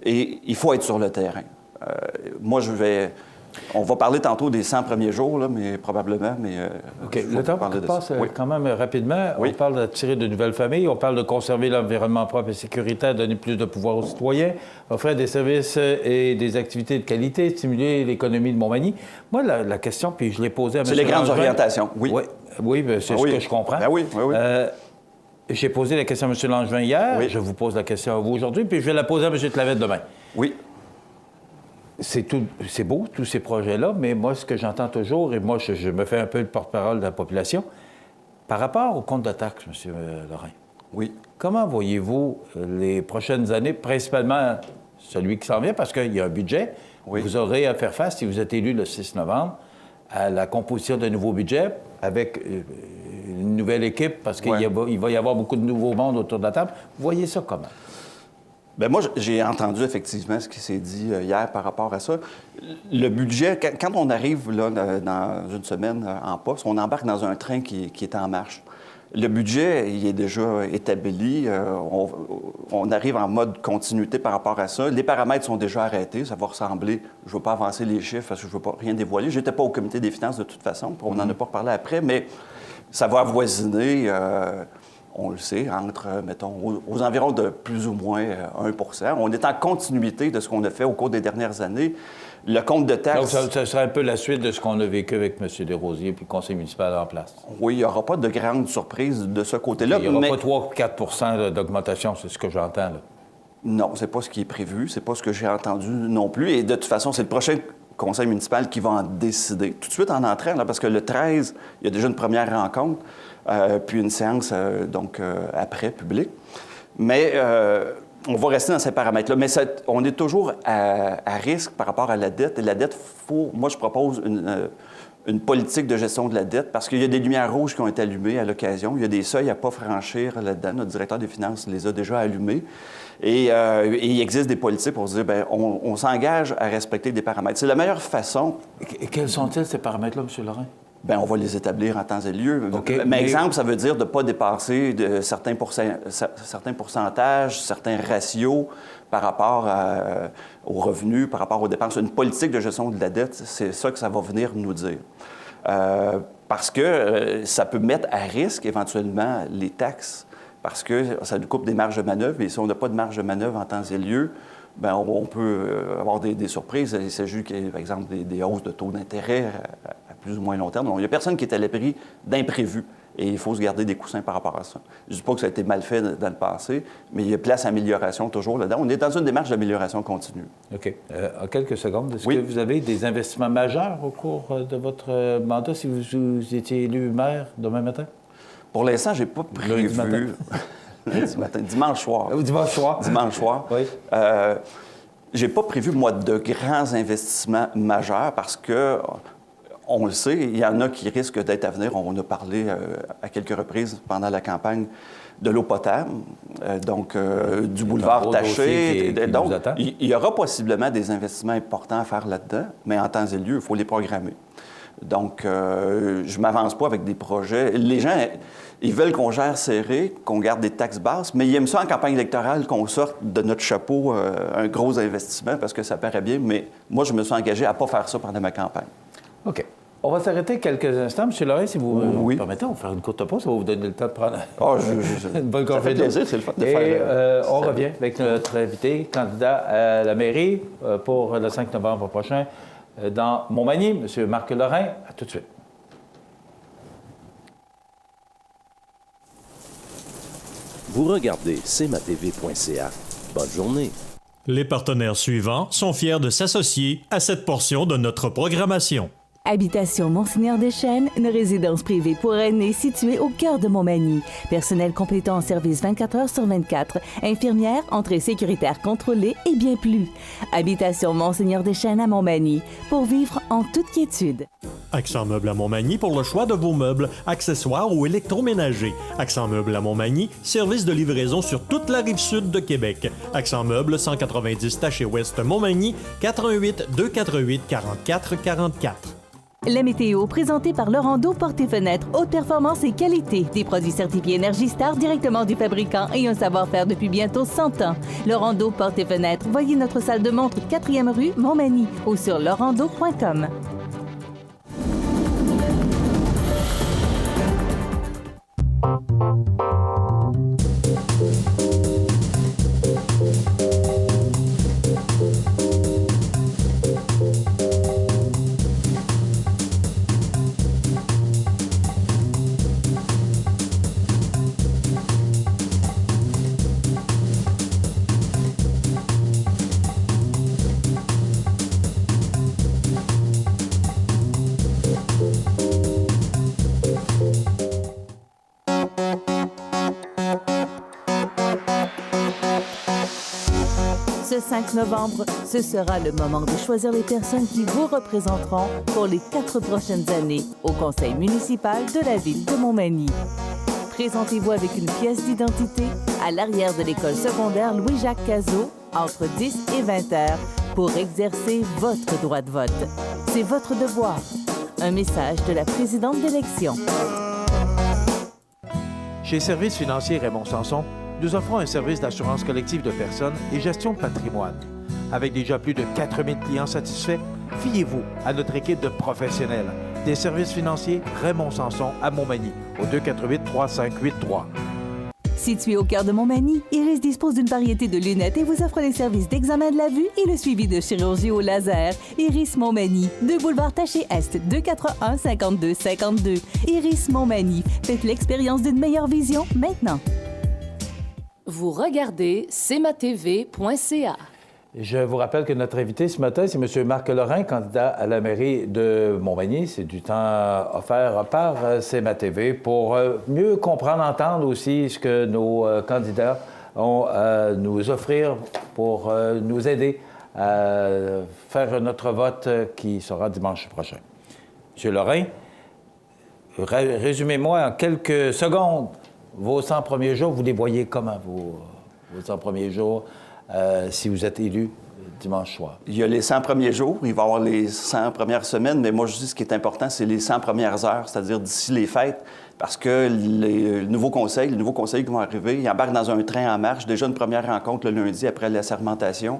et il faut être sur le terrain. Moi, je vais On va parler tantôt des 100 premiers jours, là, mais probablement. OK. Le temps passe quand même rapidement. Oui. On parle d'attirer de nouvelles familles, on parle de conserver l'environnement propre et sécuritaire, donner plus de pouvoir aux citoyens, offrir des services et des activités de qualité, stimuler l'économie de Montmagny. Moi, la question, puis je l'ai posée à M. C'est les grandes Langevin. orientations, oui. Oui, c'est ce que je comprends. Ben oui. J'ai posé la question à M. Langevin hier. Oui. Je vous pose la question à vous aujourd'hui, puis je vais la poser à M. Clavette demain. Oui. C'est beau, tous ces projets-là, mais moi, ce que j'entends toujours, et moi, je me fais un peu le porte-parole de la population, par rapport au compte de taxes, M. Lorrain. Oui. Comment voyez-vous les prochaines années, principalement celui qui s'en vient, parce qu'il y a un budget, vous aurez à faire face, si vous êtes élu le 6 novembre, à la composition d'un nouveau budget avec une nouvelle équipe, parce qu'il va y avoir beaucoup de nouveaux mondes autour de la table. Vous voyez ça comment? Bien, moi, j'ai entendu effectivement ce qui s'est dit hier par rapport à ça. Le budget, quand on arrive là, dans une semaine en poste, on embarque dans un train qui est en marche. Le budget, il est déjà établi. On arrive en mode continuité par rapport à ça. Les paramètres sont déjà arrêtés. Ça va ressembler... Je ne veux pas avancer les chiffres parce que je ne veux pas rien dévoiler. Je n'étais pas au comité des finances de toute façon. On n'en a pas reparlé après, mais ça va avoisiner... on le sait, entre, mettons, aux environs de plus ou moins 1 %. On est en continuité de ce qu'on a fait au cours des dernières années. Le compte de taxes... Donc, ça serait un peu la suite de ce qu'on a vécu avec M. Desrosiers puis le conseil municipal en place. Oui, il n'y aura pas de grande surprise de ce côté-là. Il n'y aura pas 3 ou 4 % d'augmentation, c'est ce que j'entends, là. Non, c'est pas ce qui est prévu. C'est pas ce que j'ai entendu non plus. Et de toute façon, c'est le prochain conseil municipal qui va en décider. Tout de suite en entrant, là, parce que le 13, il y a déjà une première rencontre, puis une séance, après, publique. Mais on va rester dans ces paramètres-là. Mais on est toujours à risque par rapport à la dette. Et la dette, moi, je propose une politique de gestion de la dette parce qu'il y a des lumières rouges qui ont été allumées à l'occasion. Il y a des seuils à ne pas franchir là-dedans. Notre directeur des finances les a déjà allumés. Et il existe des politiques pour se dire, bien, on s'engage à respecter des paramètres. C'est la meilleure façon... Et quels sont-ils, ces paramètres-là, M. Lorrain? Bien, on va les établir en temps et lieu. Okay, mais exemple, ça veut dire de ne pas dépasser certains pourcentages, certains ratios par rapport aux revenus, par rapport aux dépenses. Une politique de gestion de la dette, c'est ça que ça va venir nous dire. Parce que ça peut mettre à risque éventuellement les taxes, parce que ça nous coupe des marges de manœuvre. Et si on n'a pas de marge de manœuvre en temps et lieu, bien, on peut avoir des surprises. Il s'agit, par exemple, des hausses de taux d'intérêt à plus ou moins long terme. Donc, il n'y a personne qui est à l'abri d'imprévus. Et il faut se garder des coussins par rapport à ça. Je ne dis pas que ça a été mal fait dans le passé, mais il y a place à amélioration toujours là-dedans. On est dans une démarche d'amélioration continue. OK. En quelques secondes, est-ce que vous avez des investissements majeurs au cours de votre mandat si vous étiez élu maire demain matin? Pour l'instant, je n'ai pas prévu... Lundi matin. Dimanche soir. Dimanche soir. Dimanche soir. Oui. J'ai pas prévu, moi, de grands investissements majeurs parce que, on le sait, il y en a qui risquent d'être à venir. On a parlé à quelques reprises pendant la campagne de l'eau potable, du boulevard Taché. Donc, il y aura possiblement des investissements importants à faire là-dedans, mais en temps et lieu, il faut les programmer. Donc, je ne m'avance pas avec des projets. Les gens, ils veulent qu'on gère serré, qu'on garde des taxes basses, mais ils aiment ça en campagne électorale, qu'on sorte de notre chapeau un gros investissement, parce que ça paraît bien, mais moi, je me suis engagé à ne pas faire ça pendant ma campagne. OK. On va s'arrêter quelques instants. M. Lorrain, si vous me permettez, on va faire une courte pause. Ça va vous donner le temps de prendre une bonne gorgée. Ça fait plaisir, c'est le fun de faire. On revient avec notre invité, candidat à la mairie pour le 5 novembre prochain dans Montmagny, M. Marc Lorrain. À tout de suite. Vous regardez cmatv.ca. Bonne journée. Les partenaires suivants sont fiers de s'associer à cette portion de notre programmation. Habitation Monseigneur Deschênes, une résidence privée pour aînés située au cœur de Montmagny. Personnel complétant en service 24 heures sur 24. Infirmière, entrée sécuritaire contrôlée et bien plus. Habitation Monseigneur Deschênes à Montmagny, pour vivre en toute quiétude. Accent Meubles à Montmagny pour le choix de vos meubles, accessoires ou électroménagers. Accent Meubles à Montmagny, service de livraison sur toute la rive sud de Québec. Accent Meubles, 190 Taché Ouest Montmagny, 418 248 44 44. La météo, présentée par Lorando Portes et Fenêtres. Haute performance et qualité. Des produits certifiés Énergie Star directement du fabricant et un savoir-faire depuis bientôt 100 ans. Lorando Portes et Fenêtres. Voyez notre salle de montre 4e rue Montmagny ou sur lorando.com. Ce 5 novembre, ce sera le moment de choisir les personnes qui vous représenteront pour les 4 prochaines années au conseil municipal de la ville de Montmagny. Présentez-vous avec une pièce d'identité à l'arrière de l'école secondaire Louis-Jacques Cazot entre 10 et 20 heures pour exercer votre droit de vote. C'est votre devoir. Un message de la présidente d'élection. Chez Services financiers Raymond Sanson, nous offrons un service d'assurance collective de personnes et gestion de patrimoine. Avec déjà plus de 4000 clients satisfaits, fiez-vous à notre équipe de professionnels. Des services financiers Raymond Sanson à Montmagny, au 248-3583. Situé au cœur de Montmagny, Iris dispose d'une variété de lunettes et vous offre les services d'examen de la vue et le suivi de chirurgie au laser. Iris Montmagny, 2 boulevard Taché-Est, 241-5252. Iris Montmagny, faites l'expérience d'une meilleure vision maintenant. Vous regardez cmatv.ca. Je vous rappelle que notre invité ce matin, c'est M. Marc Lorrain, candidat à la mairie de Montmagny. C'est du temps offert par CMA-TV pour mieux comprendre, entendre aussi ce que nos candidats ont à nous offrir pour nous aider à faire notre vote qui sera dimanche prochain. M. Lorrain, résumez-moi en quelques secondes vos 100 premiers jours. Vous les voyez comment, vos 100 premiers jours? Si vous êtes élu dimanche soir. Il y a les 100 premiers jours, il va y avoir les 100 premières semaines, mais moi, je dis ce qui est important, c'est les 100 premières heures, c'est-à-dire d'ici les fêtes, parce que les nouveaux conseils qui vont arriver, ils embarquent dans un train en marche. Déjà une première rencontre le lundi après la sermentation.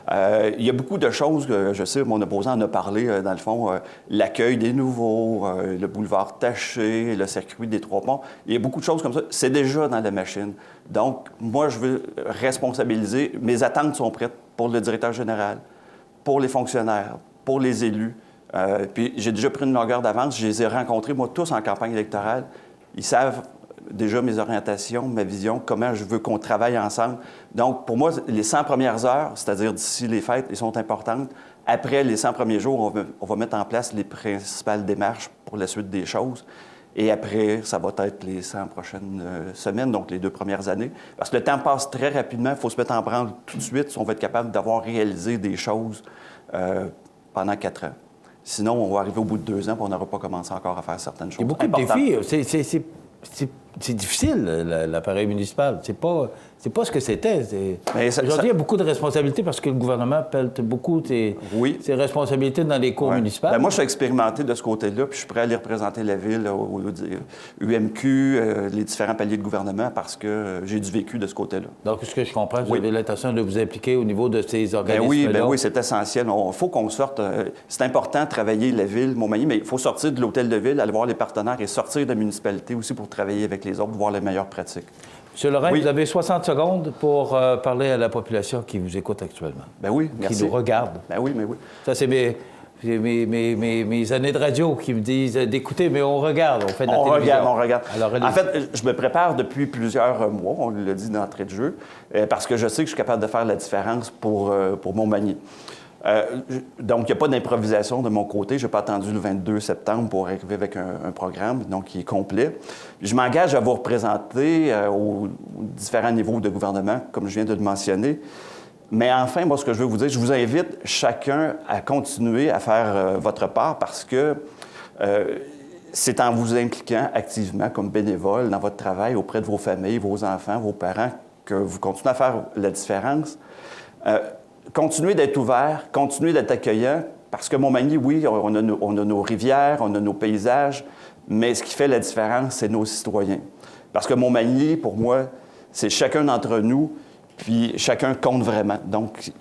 Il y a beaucoup de choses que, je sais, mon opposant en a parlé, dans le fond, l'accueil des nouveaux, le boulevard Taché, le circuit des Trois-Ponts. Il y a beaucoup de choses comme ça. C'est déjà dans la machine. Donc, moi, je veux responsabiliser. Mes attentes sont prêtes pour le directeur général, pour les fonctionnaires, pour les élus. Puis j'ai déjà pris une longueur d'avance. Je les ai rencontrés, moi, tous en campagne électorale. Ils savent déjà mes orientations, ma vision, comment je veux qu'on travaille ensemble. Donc, pour moi, les 100 premières heures, c'est-à-dire d'ici les fêtes, elles sont importantes. Après les 100 premiers jours, on va mettre en place les principales démarches pour la suite des choses. Et après, ça va être les 100 prochaines semaines, donc les 2 premières années. Parce que le temps passe très rapidement. Il faut se mettre en branle tout de suite si on va être capable d'avoir réalisé des choses pendant 4 ans. Sinon, on va arriver au bout de 2 ans et on n'aura pas commencé encore à faire certaines choses. Il y a beaucoup de défis. C'est difficile, l'appareil municipal. C'est pas ce que c'était. Aujourd'hui, il y a beaucoup de responsabilités parce que le gouvernement pèle beaucoup ses responsabilités dans les cours municipales. Bien, moi, je suis expérimenté de ce côté-là, puis je suis prêt à aller représenter la ville au UMQ, les différents paliers de gouvernement, parce que j'ai du vécu de ce côté-là. Donc, ce que je comprends, vous avez l'intention de vous impliquer au niveau de ces organismes-là? Ben oui, c'est essentiel. Il faut qu'on sorte. C'est important de travailler la ville, Montmagny, mais il faut sortir de l'hôtel de ville, aller voir les partenaires et sortir de la municipalité aussi pour travailler avec les autres, voir les meilleures pratiques. M. Lorrain, vous avez 60 secondes pour parler à la population qui vous écoute actuellement. Ben oui, merci. Qui nous regarde. Ben oui, mais oui. Ça, c'est mes années de radio qui me disent d'écouter, mais on regarde, on fait de la télévision. On regarde. Alors, en fait, je me prépare depuis plusieurs mois, on l'a dit d'entrée de jeu, parce que je sais que je suis capable de faire la différence pour Montmagny. Donc, il n'y a pas d'improvisation de mon côté. Je n'ai pas attendu le 22 septembre pour arriver avec un programme donc, qui est complet. Je m'engage à vous représenter aux différents niveaux de gouvernement, comme je viens de le mentionner. Mais enfin, moi, ce que je veux vous dire, je vous invite chacun à continuer à faire votre part parce que c'est en vous impliquant activement comme bénévole dans votre travail auprès de vos familles, vos enfants, vos parents, que vous continuez à faire la différence. Continuez d'être ouvert, continuez d'être accueillant, Parce que Montmagny, oui, on a nos rivières, on a nos paysages, mais ce qui fait la différence, c'est nos citoyens. Parce que Montmagny, pour moi, c'est chacun d'entre nous, puis chacun compte vraiment. Donc,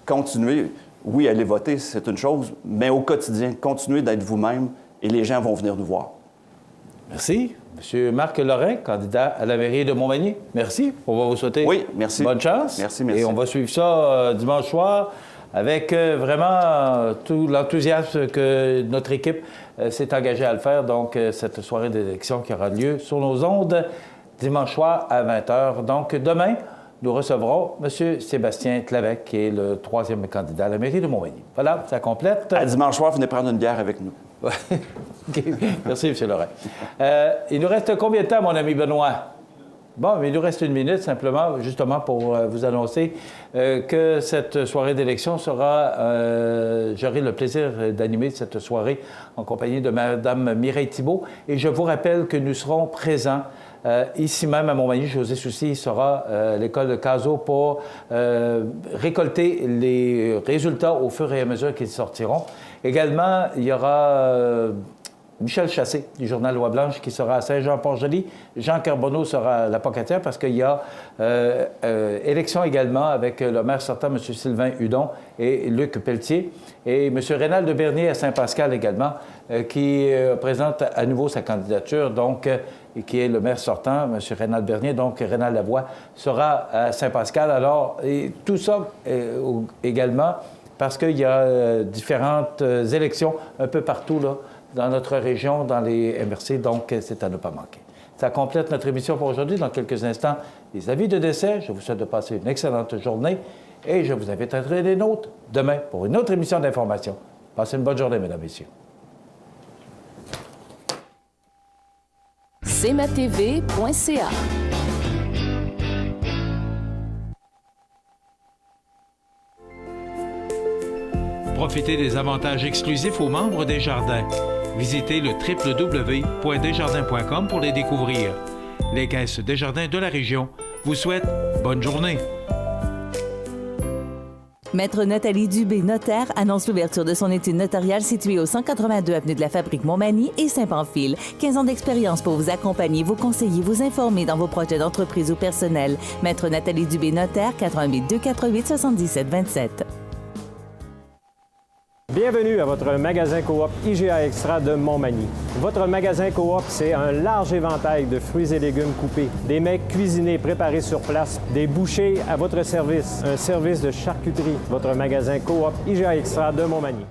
continuez, oui, aller voter, c'est une chose, mais au quotidien, continuez d'être vous-même et les gens vont venir nous voir. Merci. Monsieur Marc Lorrain, candidat à la mairie de Montmagny. Merci. On va vous souhaiter bonne chance. Merci. Et on va suivre ça dimanche soir avec vraiment tout l'enthousiasme que notre équipe s'est engagée à le faire. Donc, cette soirée d'élection qui aura lieu sur nos ondes dimanche soir à 20h. Donc, demain, nous recevrons M. Sébastien Tlavec, qui est le 3e candidat à la mairie de Montmagny. Voilà, ça complète. À dimanche soir, venez prendre une bière avec nous. Okay. Merci, M. Lorrain. Il nous reste combien de temps, mon ami Benoît? Bon, mais il nous reste 1 minute, simplement, justement, pour vous annoncer que cette soirée d'élection sera... J'aurai le plaisir d'animer cette soirée en compagnie de Mme Mireille Thibault. Et je vous rappelle que nous serons présents ici même à Montmagny. José Soucy sera à l'école de Cazaux pour récolter les résultats au fur et à mesure qu'ils sortiront. Également, il y aura Michel Chassé du journal Loi Blanche qui sera à Saint-Jean-Port-Joli. Jean Carbonneau sera à la Pocatière parce qu'il y a élection également avec le maire sortant, M. Sylvain Hudon et Luc Pelletier. Et M. Rénal de Bernier à Saint-Pascal également qui présente à nouveau sa candidature, donc, et qui est le maire sortant, M. Rénal Bernier. Donc, Rénal Lavoie sera à Saint-Pascal. Alors, et tout ça également parce qu'il y a différentes élections un peu partout là, dans notre région, dans les MRC, donc c'est à ne pas manquer. Ça complète notre émission pour aujourd'hui. Dans quelques instants, les avis de décès. Je vous souhaite de passer une excellente journée et je vous invite à être des nôtres demain pour une autre émission d'information. Passez une bonne journée, mesdames et messieurs. cmatv.ca. Profitez des avantages exclusifs aux membres des Jardins. Visitez le www.desjardins.com pour les découvrir. Les caisses Desjardins de la région vous souhaitent bonne journée. Maître Nathalie Dubé, notaire, annonce l'ouverture de son étude notariale située au 182 avenue de la Fabrique Montmagny et Saint-Pamphile. 15 ans d'expérience pour vous accompagner, vous conseiller, vous informer dans vos projets d'entreprise ou personnel. Maître Nathalie Dubé, notaire, 88 248 77 27. Bienvenue à votre magasin Coop IGA Extra de Montmagny. Votre magasin Coop, c'est un large éventail de fruits et légumes coupés, des mets cuisinés préparés sur place, des bouchées à votre service, un service de charcuterie. Votre magasin Coop IGA Extra de Montmagny.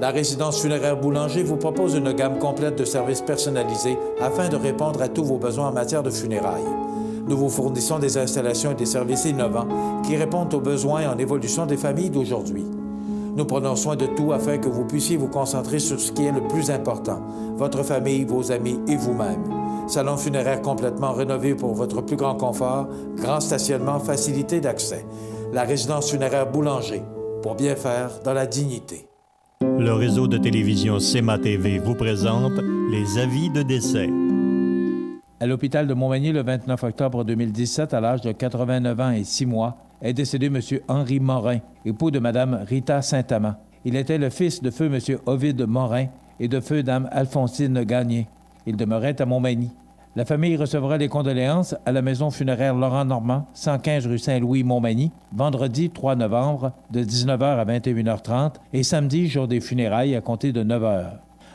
La résidence funéraire Boulanger vous propose une gamme complète de services personnalisés afin de répondre à tous vos besoins en matière de funérailles. Nous vous fournissons des installations et des services innovants qui répondent aux besoins en évolution des familles d'aujourd'hui. Nous prenons soin de tout afin que vous puissiez vous concentrer sur ce qui est le plus important, votre famille, vos amis et vous-même. Salon funéraire complètement rénové pour votre plus grand confort, grand stationnement, facilité d'accès. La résidence funéraire Boulanger, pour bien faire dans la dignité. Le réseau de télévision CMA-TV vous présente les avis de décès. À l'hôpital de Montmagny, le 29 octobre 2017, à l'âge de 89 ans et 6 mois, est décédé M. Henri Morin, époux de Mme Rita Saint-Amand. Il était le fils de feu M. Ovide Morin et de feu Dame Alphonsine Gagné. Il demeurait à Montmagny. La famille recevra les condoléances à la maison funéraire Laurent Normand, 115 rue Saint-Louis, Montmagny, vendredi 3 novembre, de 19h à 21h30 et samedi, jour des funérailles, à compter de 9h.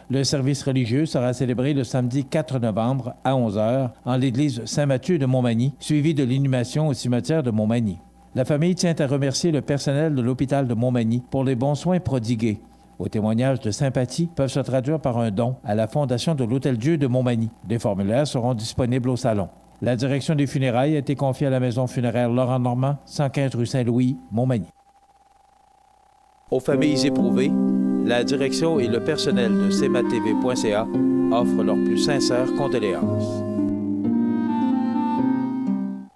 Le service religieux sera célébré le samedi 4 novembre à 11h en l'église Saint-Mathieu de Montmagny, suivi de l'inhumation au cimetière de Montmagny. La famille tient à remercier le personnel de l'hôpital de Montmagny pour les bons soins prodigués. Vos témoignages de sympathie peuvent se traduire par un don à la Fondation de l'Hôtel-Dieu de Montmagny. Des formulaires seront disponibles au salon. La direction des funérailles a été confiée à la maison funéraire Laurent Normand, 115 rue Saint-Louis, Montmagny. Aux familles éprouvées, la direction et le personnel de cmatv.ca offrent leurs plus sincères condoléances.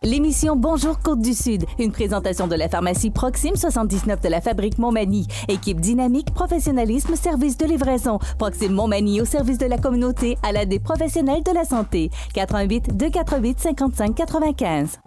L'émission Bonjour Côte-du-Sud, une présentation de la pharmacie Proxime 79 de la Fabrique Montmagny. Équipe dynamique, professionnalisme, service de livraison. Proxime Montmagny au service de la communauté à l'aide des professionnels de la santé. 88 248 55 95.